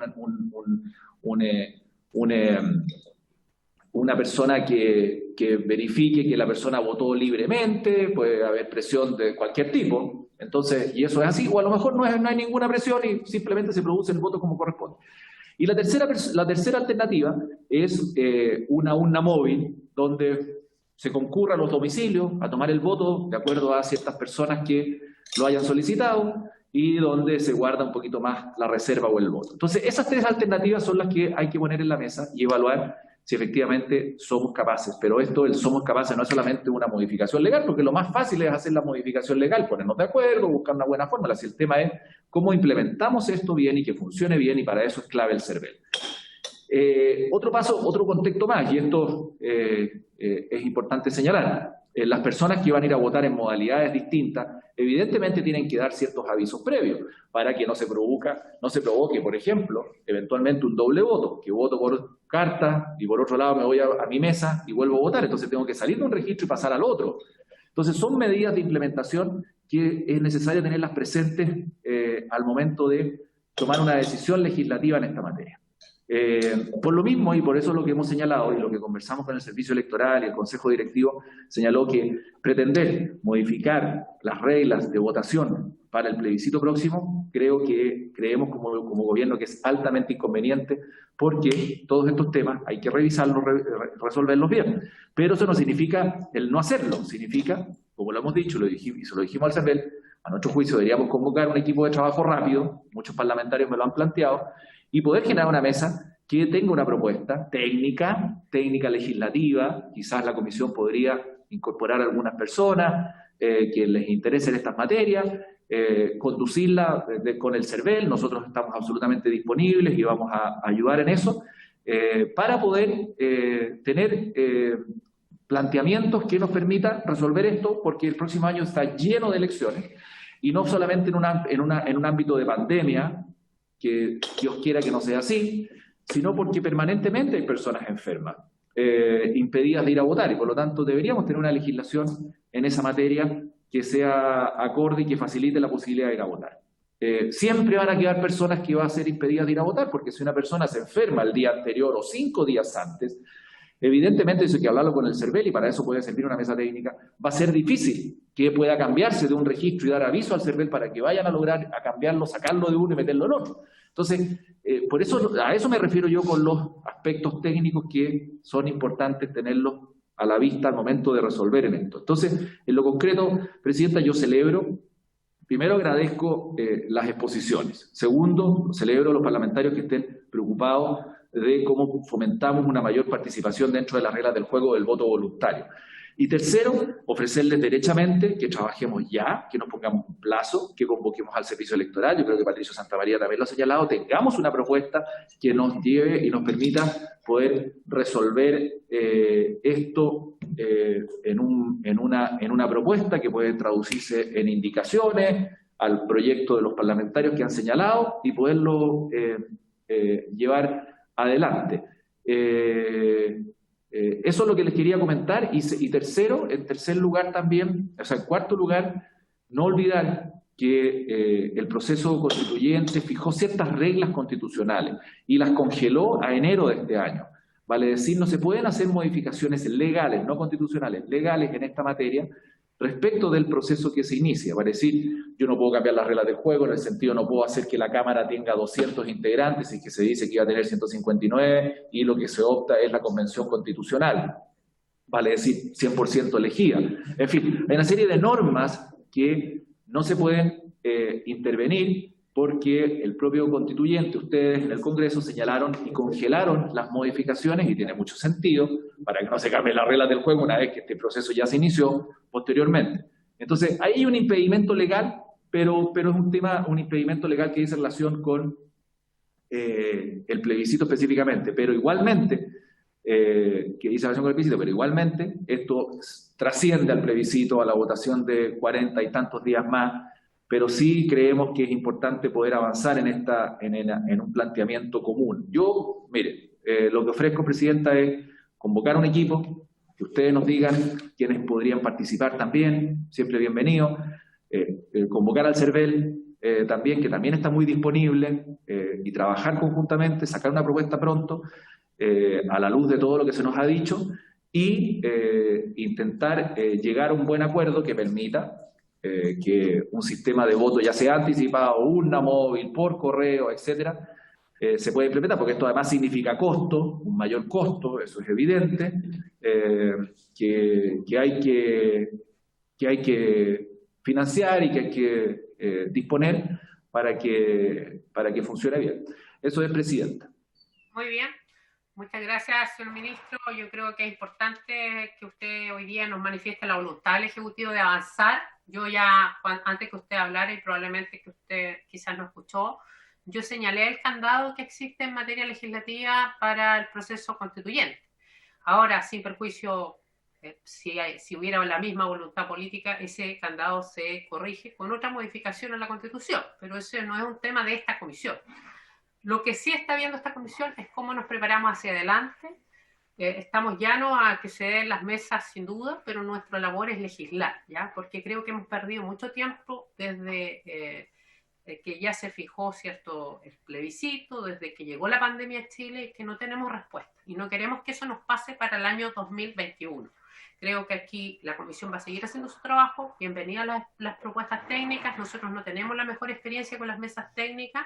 una persona que verifique que la persona votó libremente, puede haber presión de cualquier tipo. Entonces, y eso es así, o a lo mejor no hay ninguna presión y simplemente se produce el voto como corresponde. Y la tercera alternativa es una urna móvil, donde se concurra a los domicilios a tomar el voto de acuerdo a ciertas personas que lo hayan solicitado y donde se guarda un poquito más la reserva o el voto. Entonces, esas tres alternativas son las que hay que poner en la mesa y evaluar si efectivamente somos capaces. Pero el somos capaces no es solamente una modificación legal, porque lo más fácil es hacer la modificación legal, ponernos de acuerdo, buscar una buena fórmula. Si el tema es cómo implementamos esto bien y que funcione bien, y para eso es clave el CERVEL. Otro contexto más, y esto es importante señalar. Las personas que van a ir a votar en modalidades distintas, evidentemente tienen que dar ciertos avisos previos para que no se provoque, por ejemplo, eventualmente un doble voto, que voto por carta y por otro lado me voy a mi mesa y vuelvo a votar, entonces tengo que salir de un registro y pasar al otro. Entonces son medidas de implementación que es necesario tenerlas presentes al momento de tomar una decisión legislativa en esta materia. Por lo mismo, y por eso lo que hemos señalado y lo que conversamos con el Servicio Electoral y el Consejo Directivo, señaló que pretender modificar las reglas de votación para el plebiscito próximo, creemos como gobierno que es altamente inconveniente, porque todos estos temas hay que revisarlos, resolverlos bien. Pero eso no significa el no hacerlo, significa, como lo hemos dicho y se lo dijimos al CERVEL, a nuestro juicio deberíamos convocar un equipo de trabajo rápido, muchos parlamentarios me lo han planteado, y poder generar una mesa que tenga una propuesta técnica legislativa, quizás la comisión podría incorporar a algunas personas que les interesen estas materias, conducirla con el CERVEL, nosotros estamos absolutamente disponibles y vamos a ayudar en eso, para poder tener planteamientos que nos permitan resolver esto, porque el próximo año está lleno de elecciones, y no solamente en un ámbito de pandemia, que Dios quiera que no sea así, sino porque permanentemente hay personas enfermas, impedidas de ir a votar, y por lo tanto deberíamos tener una legislación en esa materia que sea acorde y que facilite la posibilidad de ir a votar. Siempre van a quedar personas que van a ser impedidas de ir a votar, porque si una persona se enferma el día anterior o 5 días antes, evidentemente eso hay que hablarlo con el CERVEL, y para eso puede servir una mesa técnica. Va a ser difícil que pueda cambiarse de un registro y dar aviso al CERVEL para que vayan a lograr a cambiarlo, sacarlo de uno y meterlo en otro. Entonces, por eso, a eso me refiero yo con los aspectos técnicos que son importantes tenerlos a la vista al momento de resolver en esto. Entonces, en lo concreto, Presidenta, yo celebro, primero agradezco las exposiciones. Segundo, celebro a los parlamentarios que estén preocupados de cómo fomentamos una mayor participación dentro de las reglas del juego del voto voluntario. Y tercero, ofrecerles derechamente que trabajemos ya, que nos pongamos un plazo, que convoquemos al servicio electoral. Yo creo que Patricio Santamaría también lo ha señalado, tengamos una propuesta que nos lleve y nos permita poder resolver esto en una propuesta que puede traducirse en indicaciones al proyecto de los parlamentarios que han señalado y poderlo llevar adelante. Eso es lo que les quería comentar. Y tercero, en tercer lugar también, o sea, en cuarto lugar, no olvidar que el proceso constituyente fijó ciertas reglas constitucionales y las congeló a enero de este año. Vale decir, no se pueden hacer modificaciones legales, no constitucionales, legales en esta materia respecto del proceso que se inicia. Vale decir, yo no puedo cambiar las reglas del juego, en el sentido no puedo hacer que la Cámara tenga 200 integrantes y que se dice que iba a tener 159 y lo que se opta es la Convención Constitucional. Vale decir, 100% elegida. En fin, hay una serie de normas que no se pueden intervenir porque el propio constituyente, ustedes en el Congreso señalaron y congelaron las modificaciones, y tiene mucho sentido para que no se cambien las reglas del juego una vez que este proceso ya se inició posteriormente. Entonces, hay un impedimento legal, pero es un impedimento legal que dice relación con el plebiscito específicamente, pero igualmente, que dice relación con el plebiscito, pero igualmente esto trasciende al plebiscito, a la votación de 40 y tantos días más, pero sí creemos que es importante poder avanzar en un planteamiento común. Yo, mire, lo que ofrezco, Presidenta, es convocar un equipo, que ustedes nos digan quiénes podrían participar también, siempre bienvenido, convocar al CERVEL también, que también está muy disponible, y trabajar conjuntamente, sacar una propuesta pronto, a la luz de todo lo que se nos ha dicho, y intentar llegar a un buen acuerdo que permita que un sistema de voto, ya sea anticipado, urna móvil, por correo, etcétera, se puede implementar, porque esto además significa costo, un mayor costo, eso es evidente, que hay que financiar y que hay que disponer para que funcione bien. Eso es, Presidenta. Muy bien. Muchas gracias, señor ministro. Yo creo que es importante que usted hoy día nos manifieste la voluntad del Ejecutivo de avanzar. Yo ya, antes que usted hablara, y probablemente que usted quizás no escuchó, yo señalé el candado que existe en materia legislativa para el proceso constituyente. Ahora, sin perjuicio, si hubiera la misma voluntad política, ese candado se corrige con otra modificación en la Constitución, pero ese no es un tema de esta comisión. Lo que sí está viendo esta comisión es cómo nos preparamos hacia adelante. Estamos llanos a que se den las mesas sin duda, pero nuestra labor es legislar, ¿ya? Porque creo que hemos perdido mucho tiempo desde que ya se fijó cierto el plebiscito, desde que llegó la pandemia a Chile, que no tenemos respuesta y no queremos que eso nos pase para el año 2021. Creo que aquí la comisión va a seguir haciendo su trabajo. Bienvenidas las propuestas técnicas. Nosotros no tenemos la mejor experiencia con las mesas técnicas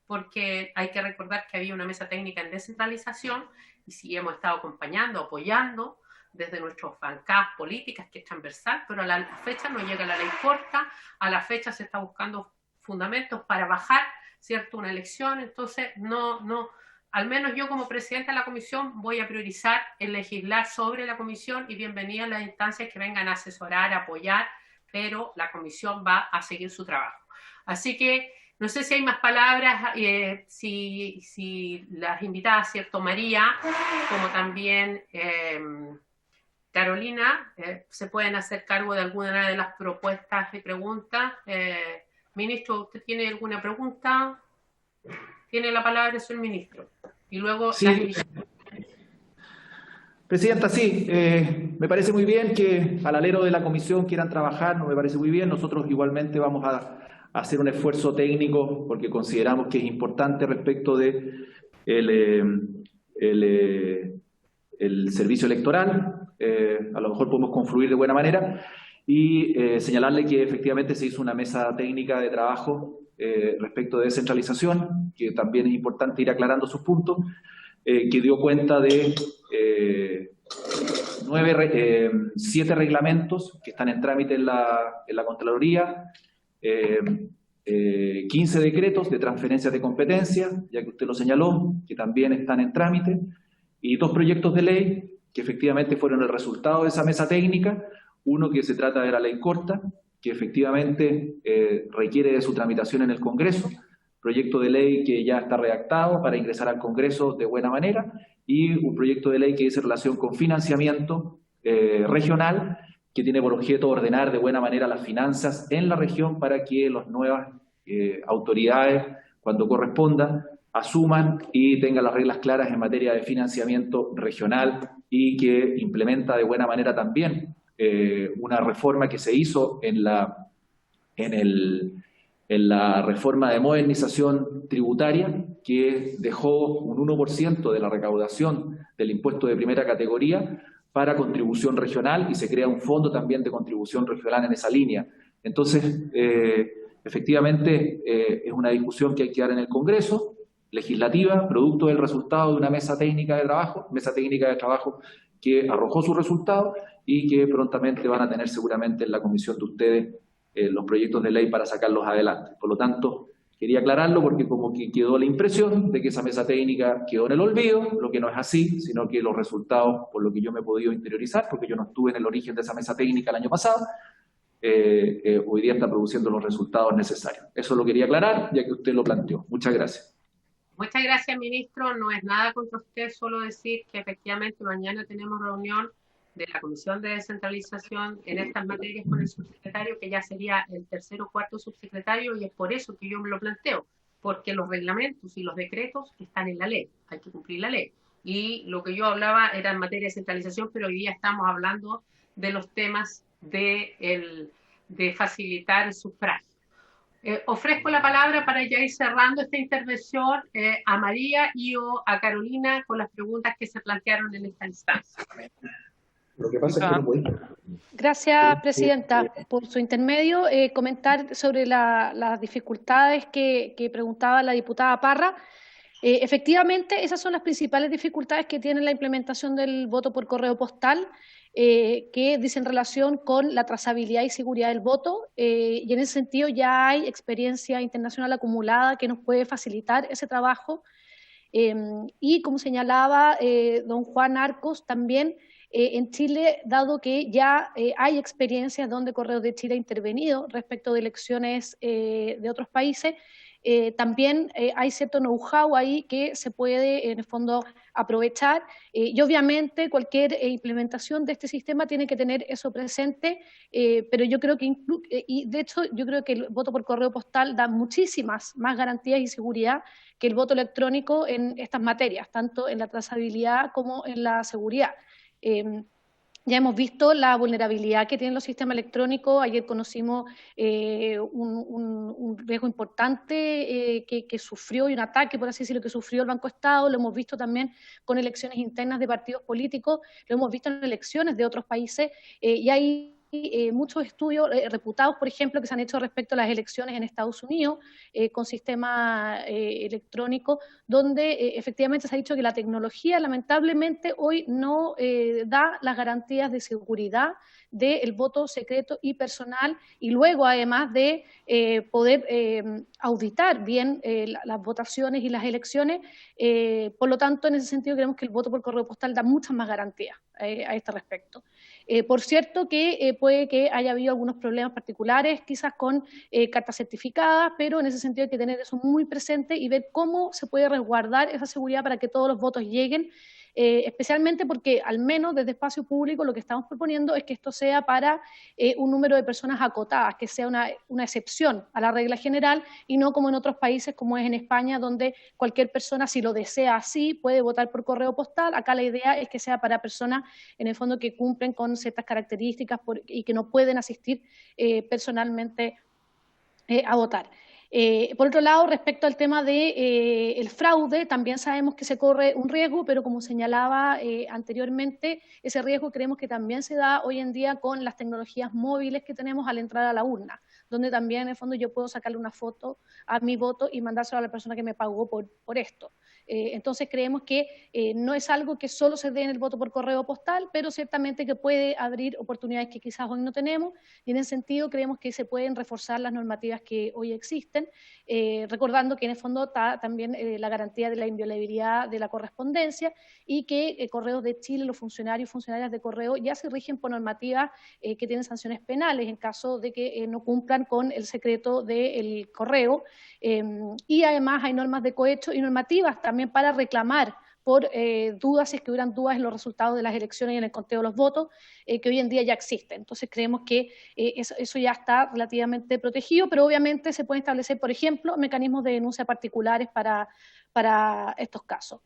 porque hay que recordar que había una mesa técnica en descentralización y sí hemos estado acompañando, apoyando desde nuestras bancadas políticas, que es transversal, pero a la fecha no llega la ley corta, a la fecha se está buscando fundamentos para bajar, ¿cierto?, una elección. Entonces, al menos yo como presidenta de la comisión voy a priorizar el legislar sobre la comisión y bienvenidas las instancias que vengan a asesorar, a apoyar, pero la comisión va a seguir su trabajo. Así que no sé si hay más palabras, si las invitadas, ¿cierto?, María, como también Carolina, se pueden hacer cargo de alguna de las propuestas y preguntas. Ministro, ¿usted tiene alguna pregunta? Tiene la palabra el ministro. Y luego sí. Presidenta, sí, me parece muy bien que al alero de la comisión quieran trabajar, no me parece muy bien. Nosotros igualmente vamos a hacer un esfuerzo técnico porque consideramos que es importante respecto de el servicio electoral. A lo mejor podemos confluir de buena manera y señalarle que efectivamente se hizo una mesa técnica de trabajo respecto de descentralización, que también es importante ir aclarando sus puntos, que dio cuenta de 7 reglamentos que están en trámite en la Contraloría, 15 decretos de transferencia de competencia, ya que usted lo señaló, que también están en trámite, y 2 proyectos de ley que efectivamente fueron el resultado de esa mesa técnica. Uno que se trata de la ley corta, que efectivamente requiere de su tramitación en el Congreso, proyecto de ley que ya está redactado para ingresar al Congreso de buena manera, y un proyecto de ley que dice relación con financiamiento regional, que tiene por objeto ordenar de buena manera las finanzas en la región para que las nuevas autoridades, cuando corresponda, asuman y tengan las reglas claras en materia de financiamiento regional y que implementa de buena manera también una reforma que se hizo en la reforma de modernización tributaria, que dejó un 1% de la recaudación del impuesto de primera categoría para contribución regional y se crea un fondo también de contribución regional en esa línea. Entonces, efectivamente, es una discusión que hay que dar en el Congreso, legislativa, producto del resultado de una mesa técnica de trabajo que arrojó su resultado y que prontamente van a tener seguramente en la comisión de ustedes los proyectos de ley para sacarlos adelante. Por lo tanto, quería aclararlo porque como que quedó la impresión de que esa mesa técnica quedó en el olvido, lo que no es así, sino que los resultados, por lo que yo me he podido interiorizar, porque yo no estuve en el origen de esa mesa técnica el año pasado, hoy día está produciendo los resultados necesarios. Eso lo quería aclarar, ya que usted lo planteó. Muchas gracias. Muchas gracias, ministro. No es nada contra usted, solo decir que efectivamente mañana tenemos reunión de la Comisión de Descentralización en estas materias con el subsecretario, que ya sería el tercer o cuarto subsecretario, y es por eso que yo me lo planteo, porque los reglamentos y los decretos están en la ley, hay que cumplir la ley. Y lo que yo hablaba era en materia de descentralización, pero hoy día estamos hablando de los temas de facilitar el sufragio. Ofrezco la palabra para ya ir cerrando esta intervención a María y o a Carolina con las preguntas que se plantearon en esta instancia. Lo que pasa es que no podemos. Gracias, presidenta. Por su intermedio, comentar sobre las dificultades que preguntaba la diputada Parra. Efectivamente, esas son las principales dificultades que tiene la implementación del voto por correo postal, que dicen relación con la trazabilidad y seguridad del voto, y en ese sentido ya hay experiencia internacional acumulada que nos puede facilitar ese trabajo, y como señalaba don Juan Arcos, también en Chile, dado que ya hay experiencias donde Correos de Chile ha intervenido respecto de elecciones de otros países, también hay cierto know-how ahí que se puede, en el fondo, aprovechar. Y obviamente cualquier implementación de este sistema tiene que tener eso presente, pero yo creo que, y de hecho, yo creo que el voto por correo postal da muchísimas más garantías y seguridad que el voto electrónico en estas materias, tanto en la trazabilidad como en la seguridad. Ya hemos visto la vulnerabilidad que tienen los sistemas electrónicos. Ayer conocimos un riesgo importante que sufrió, y un ataque, por así decirlo, que sufrió el Banco Estado. Lo hemos visto también con elecciones internas de partidos políticos, lo hemos visto en elecciones de otros países, y hay muchos estudios reputados, por ejemplo, que se han hecho respecto a las elecciones en Estados Unidos con sistema electrónico, donde efectivamente se ha dicho que la tecnología lamentablemente hoy no da las garantías de seguridad del voto secreto y personal, y luego además de poder auditar bien las votaciones y las elecciones. Por lo tanto, en ese sentido creemos que el voto por correo postal da muchas más garantías a este respecto. Por cierto que puede que haya habido algunos problemas particulares, quizás con cartas certificadas, pero en ese sentido hay que tener eso muy presente y ver cómo se puede resguardar esa seguridad para que todos los votos lleguen, especialmente porque al menos desde Espacio Público lo que estamos proponiendo es que esto sea para un número de personas acotadas, que sea una excepción a la regla general y no como en otros países como es en España, donde cualquier persona, si lo desea así, puede votar por correo postal. Acá la idea es que sea para personas en el fondo que cumplen con ciertas características y que no pueden asistir personalmente a votar. Por otro lado, respecto al tema del fraude, también sabemos que se corre un riesgo, pero como señalaba anteriormente, ese riesgo creemos que también se da hoy en día con las tecnologías móviles que tenemos al entrar a la urna, donde también en el fondo yo puedo sacarle una foto a mi voto y mandárselo a la persona que me pagó por esto. Entonces creemos que no es algo que solo se dé en el voto por correo postal, pero ciertamente que puede abrir oportunidades que quizás hoy no tenemos, y en ese sentido creemos que se pueden reforzar las normativas que hoy existen, recordando que en el fondo está también la garantía de la inviolabilidad de la correspondencia, y que Correos de Chile, los funcionarios y funcionarias de correo ya se rigen por normativas que tienen sanciones penales en caso de que no cumplan con el secreto del correo, y además hay normas de cohecho y normativas también para reclamar por dudas, si es que hubieran dudas en los resultados de las elecciones y en el conteo de los votos, que hoy en día ya existen. Entonces creemos que eso ya está relativamente protegido, pero obviamente se pueden establecer, por ejemplo, mecanismos de denuncia particulares para estos casos.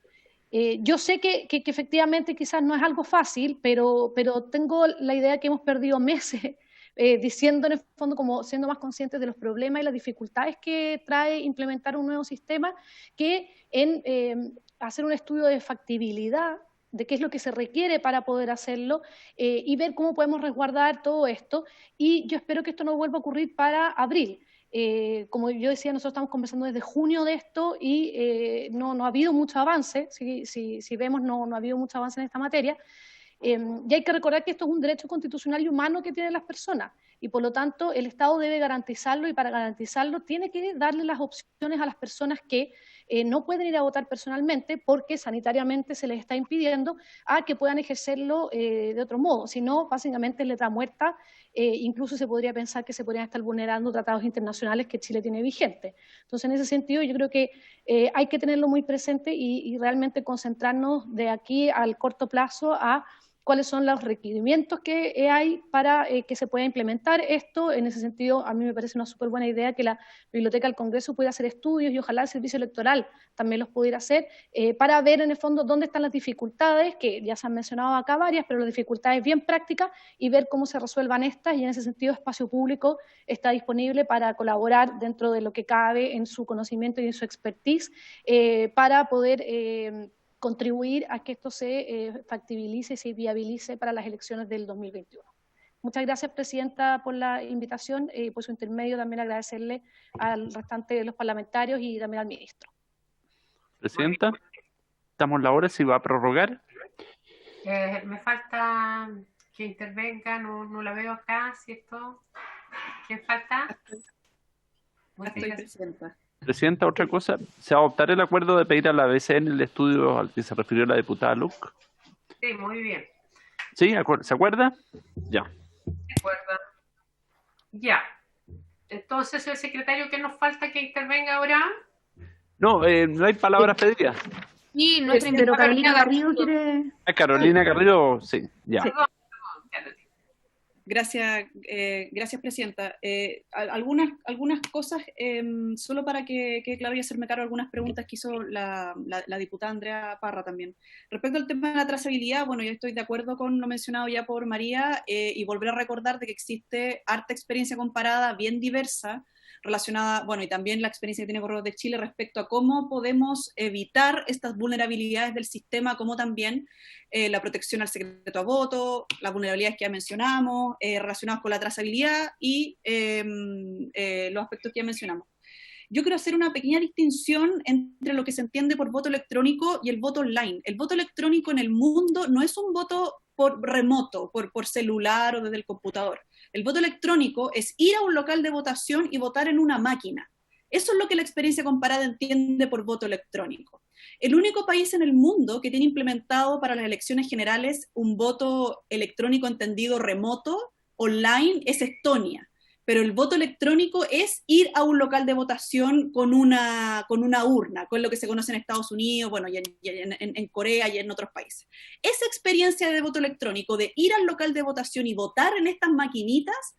Yo sé que efectivamente quizás no es algo fácil, pero tengo la idea que hemos perdido meses diciendo en el fondo, como siendo más conscientes de los problemas y las dificultades que trae implementar un nuevo sistema, que en hacer un estudio de factibilidad de qué es lo que se requiere para poder hacerlo, y ver cómo podemos resguardar todo esto. Y yo espero que esto no vuelva a ocurrir para abril. Como yo decía, nosotros estamos conversando desde junio de esto y no ha habido mucho avance. Si vemos, no ha habido mucho avance en esta materia. Y hay que recordar que esto es un derecho constitucional y humano que tienen las personas, y por lo tanto el Estado debe garantizarlo, y para garantizarlo tiene que darle las opciones a las personas que no pueden ir a votar personalmente porque sanitariamente se les está impidiendo, a que puedan ejercerlo de otro modo. Si no, básicamente es letra muerta. Incluso se podría pensar que se podrían estar vulnerando tratados internacionales que Chile tiene vigentes. Entonces, en ese sentido, yo creo que hay que tenerlo muy presente y realmente concentrarnos de aquí al corto plazo a cuáles son los requerimientos que hay para que se pueda implementar esto. En ese sentido, a mí me parece una súper buena idea que la Biblioteca del Congreso pudiera hacer estudios, y ojalá el Servicio Electoral también los pudiera hacer, para ver en el fondo dónde están las dificultades, que ya se han mencionado acá varias, pero las dificultades bien prácticas, y ver cómo se resuelvan estas, y en ese sentido Espacio Público está disponible para colaborar dentro de lo que cabe en su conocimiento y en su expertise, para poder contribuir a que esto se factibilice y se viabilice para las elecciones del 2021. Muchas gracias, Presidenta, por la invitación, y por su intermedio también agradecerle al restante de los parlamentarios y también al ministro. Presidenta, damos la hora, si va a prorrogar. Me falta que intervenga, no la veo acá, ¿cierto? ¿Quién falta? Estoy, Presidenta. Presidenta, otra cosa, ¿se va a adoptar el acuerdo de pedir a la BCN el estudio al que se refirió la diputada Luc? Sí, muy bien. ¿Sí? ¿Se acuerda? Ya. ¿Se acuerda? Ya. Entonces, señor secretario, ¿qué nos falta que intervenga ahora? No, no hay palabras pedidas. Y nuestra pero Carolina Garrido quiere... Carolina Garrido, sí, ya. Perdón. Gracias, gracias, Presidenta. Algunas cosas, solo para que quede claro y hacerme cargo de algunas preguntas que hizo la diputada Andrea Parra también. Respecto al tema de la trazabilidad, bueno, yo estoy de acuerdo con lo mencionado ya por María, y volver a recordar de que existe harta experiencia comparada, bien diversa, relacionada, bueno, y también la experiencia que tiene Correos de Chile respecto a cómo podemos evitar estas vulnerabilidades del sistema, como también la protección al secreto a voto, las vulnerabilidades que ya mencionamos, relacionadas con la trazabilidad y los aspectos que ya mencionamos. Yo quiero hacer una pequeña distinción entre lo que se entiende por voto electrónico y el voto online. El voto electrónico en el mundo no es un voto por remoto, por celular o desde el computador. El voto electrónico es ir a un local de votación y votar en una máquina. Eso es lo que la experiencia comparada entiende por voto electrónico. El único país en el mundo que tiene implementado para las elecciones generales un voto electrónico entendido remoto, online, es Estonia. Pero el voto electrónico es ir a un local de votación con una urna, con lo que se conoce en Estados Unidos, bueno, y en Corea y en otros países. Esa experiencia de voto electrónico, de ir al local de votación y votar en estas maquinitas,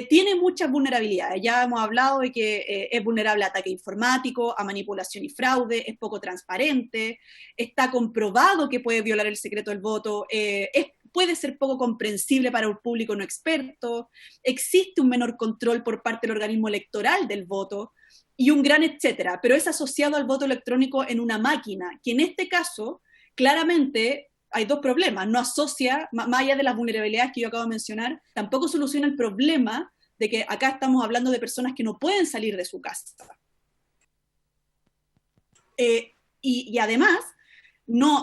tiene muchas vulnerabilidades. Ya hemos hablado de que es vulnerable a ataque informático, a manipulación y fraude, es poco transparente, está comprobado que puede violar el secreto del voto, puede ser poco comprensible para un público no experto, existe un menor control por parte del organismo electoral del voto, y un gran etcétera, pero es asociado al voto electrónico en una máquina, que en este caso, claramente, hay dos problemas. No asocia, más allá de las vulnerabilidades que yo acabo de mencionar, tampoco soluciona el problema de que acá estamos hablando de personas que no pueden salir de su casa. Y además,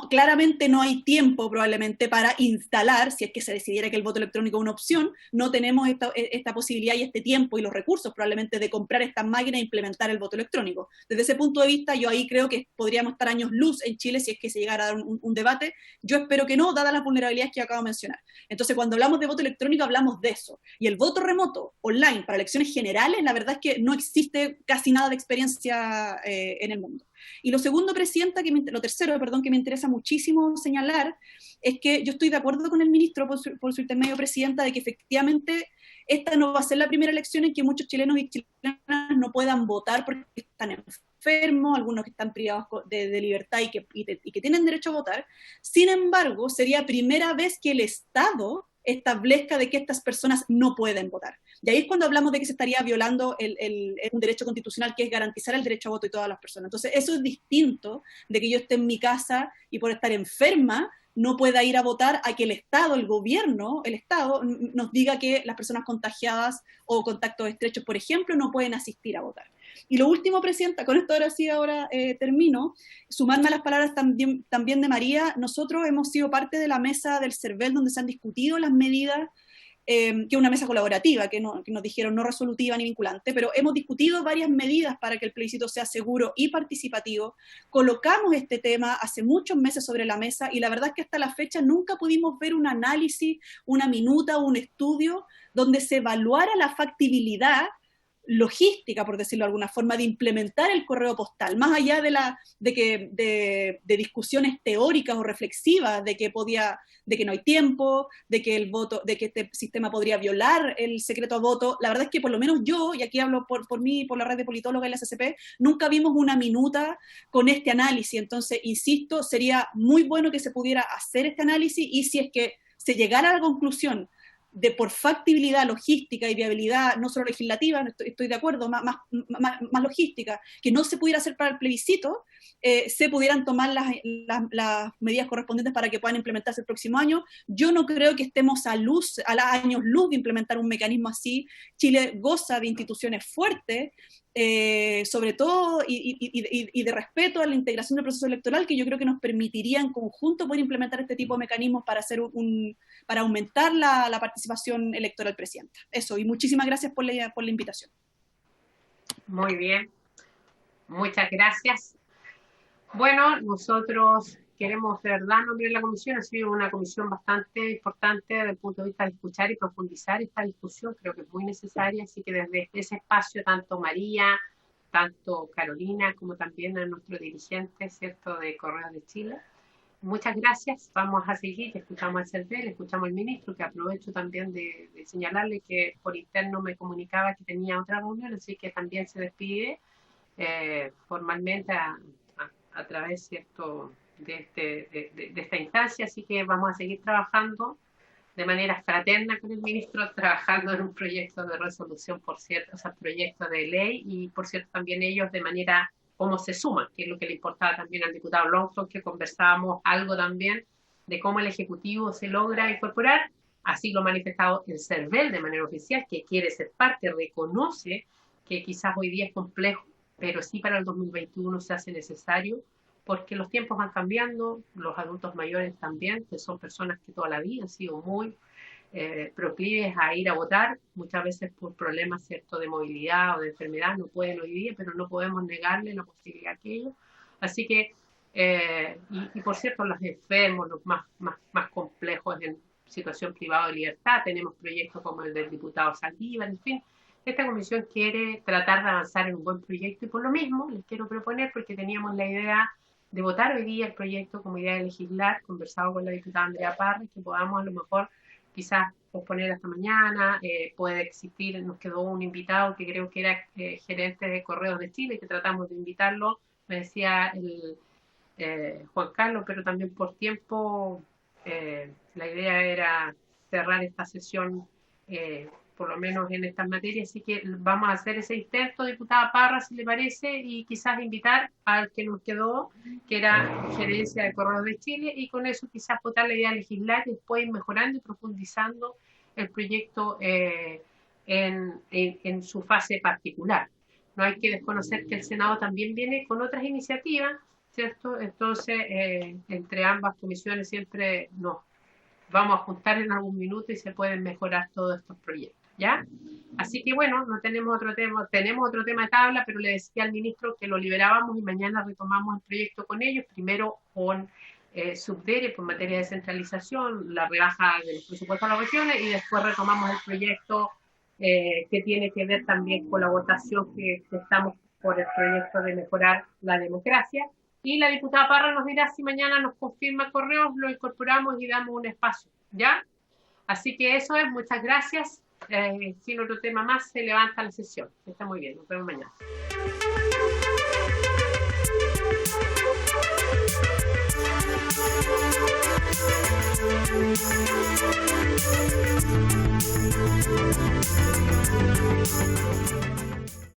claramente no hay tiempo probablemente para instalar, si es que se decidiera que el voto electrónico es una opción, no tenemos esta posibilidad y este tiempo y los recursos probablemente de comprar estas máquinas e implementar el voto electrónico. Desde ese punto de vista, yo ahí creo que podríamos estar años luz en Chile si es que se llegara a dar un debate. Yo espero que no, dadas las vulnerabilidades que yo acabo de mencionar. Entonces, cuando hablamos de voto electrónico, hablamos de eso. Y el voto remoto, online, para elecciones generales, la verdad es que no existe casi nada de experiencia en el mundo. Y lo segundo, Presidenta, lo tercero, perdón, que me interesa muchísimo señalar, es que yo estoy de acuerdo con el ministro, por su intermedio, Presidenta, de que efectivamente esta no va a ser la primera elección en que muchos chilenos y chilenas no puedan votar porque están enfermos, algunos que están privados de libertad y que tienen derecho a votar. Sin embargo, sería primera vez que el Estado establezca de que estas personas no pueden votar. Y ahí es cuando hablamos de que se estaría violando un derecho constitucional, que es garantizar el derecho a voto de todas las personas. Entonces, eso es distinto de que yo esté en mi casa y por estar enferma no pueda ir a votar, a que el Estado, el gobierno, el Estado, nos diga que las personas contagiadas o contactos estrechos, por ejemplo, no pueden asistir a votar. Y lo último, Presidenta, con esto ahora termino, sumarme a las palabras también de María. Nosotros hemos sido parte de la mesa del CERVEL donde se han discutido las medidas, que es una mesa colaborativa, que nos dijeron no resolutiva ni vinculante, pero hemos discutido varias medidas para que el plebiscito sea seguro y participativo. Colocamos este tema hace muchos meses sobre la mesa y la verdad es que hasta la fecha nunca pudimos ver un análisis, una minuta o un estudio donde se evaluara la factibilidad logística, por decirlo de alguna forma, de implementar el correo postal, más allá de discusiones teóricas o reflexivas de que no hay tiempo, de que este sistema podría violar el secreto a voto. La verdad es que por lo menos yo, y aquí hablo por mí, por la red de politóloga y la SCP, nunca vimos una minuta con este análisis. Entonces, insisto, sería muy bueno que se pudiera hacer este análisis y si es que se llegara a la conclusión de por factibilidad logística y viabilidad, no solo legislativa, estoy de acuerdo, más logística, que no se pudiera hacer para el plebiscito, se pudieran tomar las medidas correspondientes para que puedan implementarse el próximo año. Yo no creo que estemos a años luz de implementar un mecanismo así. Chile goza de instituciones fuertes, sobre todo, y de respeto a la integración del proceso electoral, que yo creo que nos permitiría en conjunto poder implementar este tipo de mecanismos para aumentar la participación electoral, Presidenta. Eso, y muchísimas gracias por la invitación. Muy bien, muchas gracias. Bueno, nosotros queremos de verdad nombrar la comisión. Ha sido una comisión bastante importante desde el punto de vista de escuchar y profundizar esta discusión. Creo que es muy necesaria, así que desde ese espacio, tanto María, tanto Carolina, como también a nuestro dirigente, ¿cierto?, de Correos de Chile. Muchas gracias. Vamos a seguir. Escuchamos al CERVEL, escuchamos al ministro, que aprovecho también de señalarle que por interno me comunicaba que tenía otra reunión, así que también se despide formalmente a través, ¿cierto?, de esta instancia. Así que vamos a seguir trabajando de manera fraterna con el ministro, trabajando en un proyecto de resolución, por cierto, o sea, proyecto de ley, y por cierto también ellos de manera cómo se suman, que es lo que le importaba también al diputado Longton, que conversábamos algo también de cómo el Ejecutivo se logra incorporar. Así lo ha manifestado el CERVEL de manera oficial, que quiere ser parte, reconoce que quizás hoy día es complejo, pero sí para el 2021 se hace necesario, porque los tiempos van cambiando, los adultos mayores también, que son personas que toda la vida han sido muy proclives a ir a votar, muchas veces por problemas, ¿cierto?, de movilidad o de enfermedad, no pueden hoy día, pero no podemos negarle la posibilidad que ellos. Así que, y por cierto, los enfermos, los más complejos en situación privada de libertad, tenemos proyectos como el del diputado Saldívar, en fin. Esta comisión quiere tratar de avanzar en un buen proyecto, y por lo mismo les quiero proponer, porque teníamos la idea de votar hoy día el proyecto como idea de legislar, conversado con la diputada Andrea Parra, que podamos a lo mejor quizás posponer hasta mañana. Puede existir, nos quedó un invitado que creo que era gerente de Correos de Chile, que tratamos de invitarlo, me decía Juan Carlos, pero también por tiempo la idea era cerrar esta sesión por lo menos en estas materias, así que vamos a hacer ese intento, diputada Parra, si le parece, y quizás invitar al que nos quedó, que era gerencia de Correos de Chile, y con eso quizás votar la idea de legislar y después ir mejorando y profundizando el proyecto en su fase particular. No hay que desconocer que el Senado también viene con otras iniciativas, ¿cierto? Entonces, entre ambas comisiones siempre nos vamos a juntar en algún minuto y se pueden mejorar todos estos proyectos, ¿ya? Así que bueno, no tenemos otro tema, tenemos otro tema de tabla, pero le decía al ministro que lo liberábamos y mañana retomamos el proyecto con ellos, primero con Subdere por materia de descentralización, la rebaja de los presupuestos a las regiones, y después retomamos el proyecto que tiene que ver también con la votación que estamos por el proyecto de mejorar la democracia. Y la diputada Parra nos dirá si mañana nos confirma Correos, lo incorporamos y damos un espacio, ¿ya? Así que eso es, muchas gracias. Sin otro tema más, se levanta la sesión. Está muy bien, nos vemos mañana.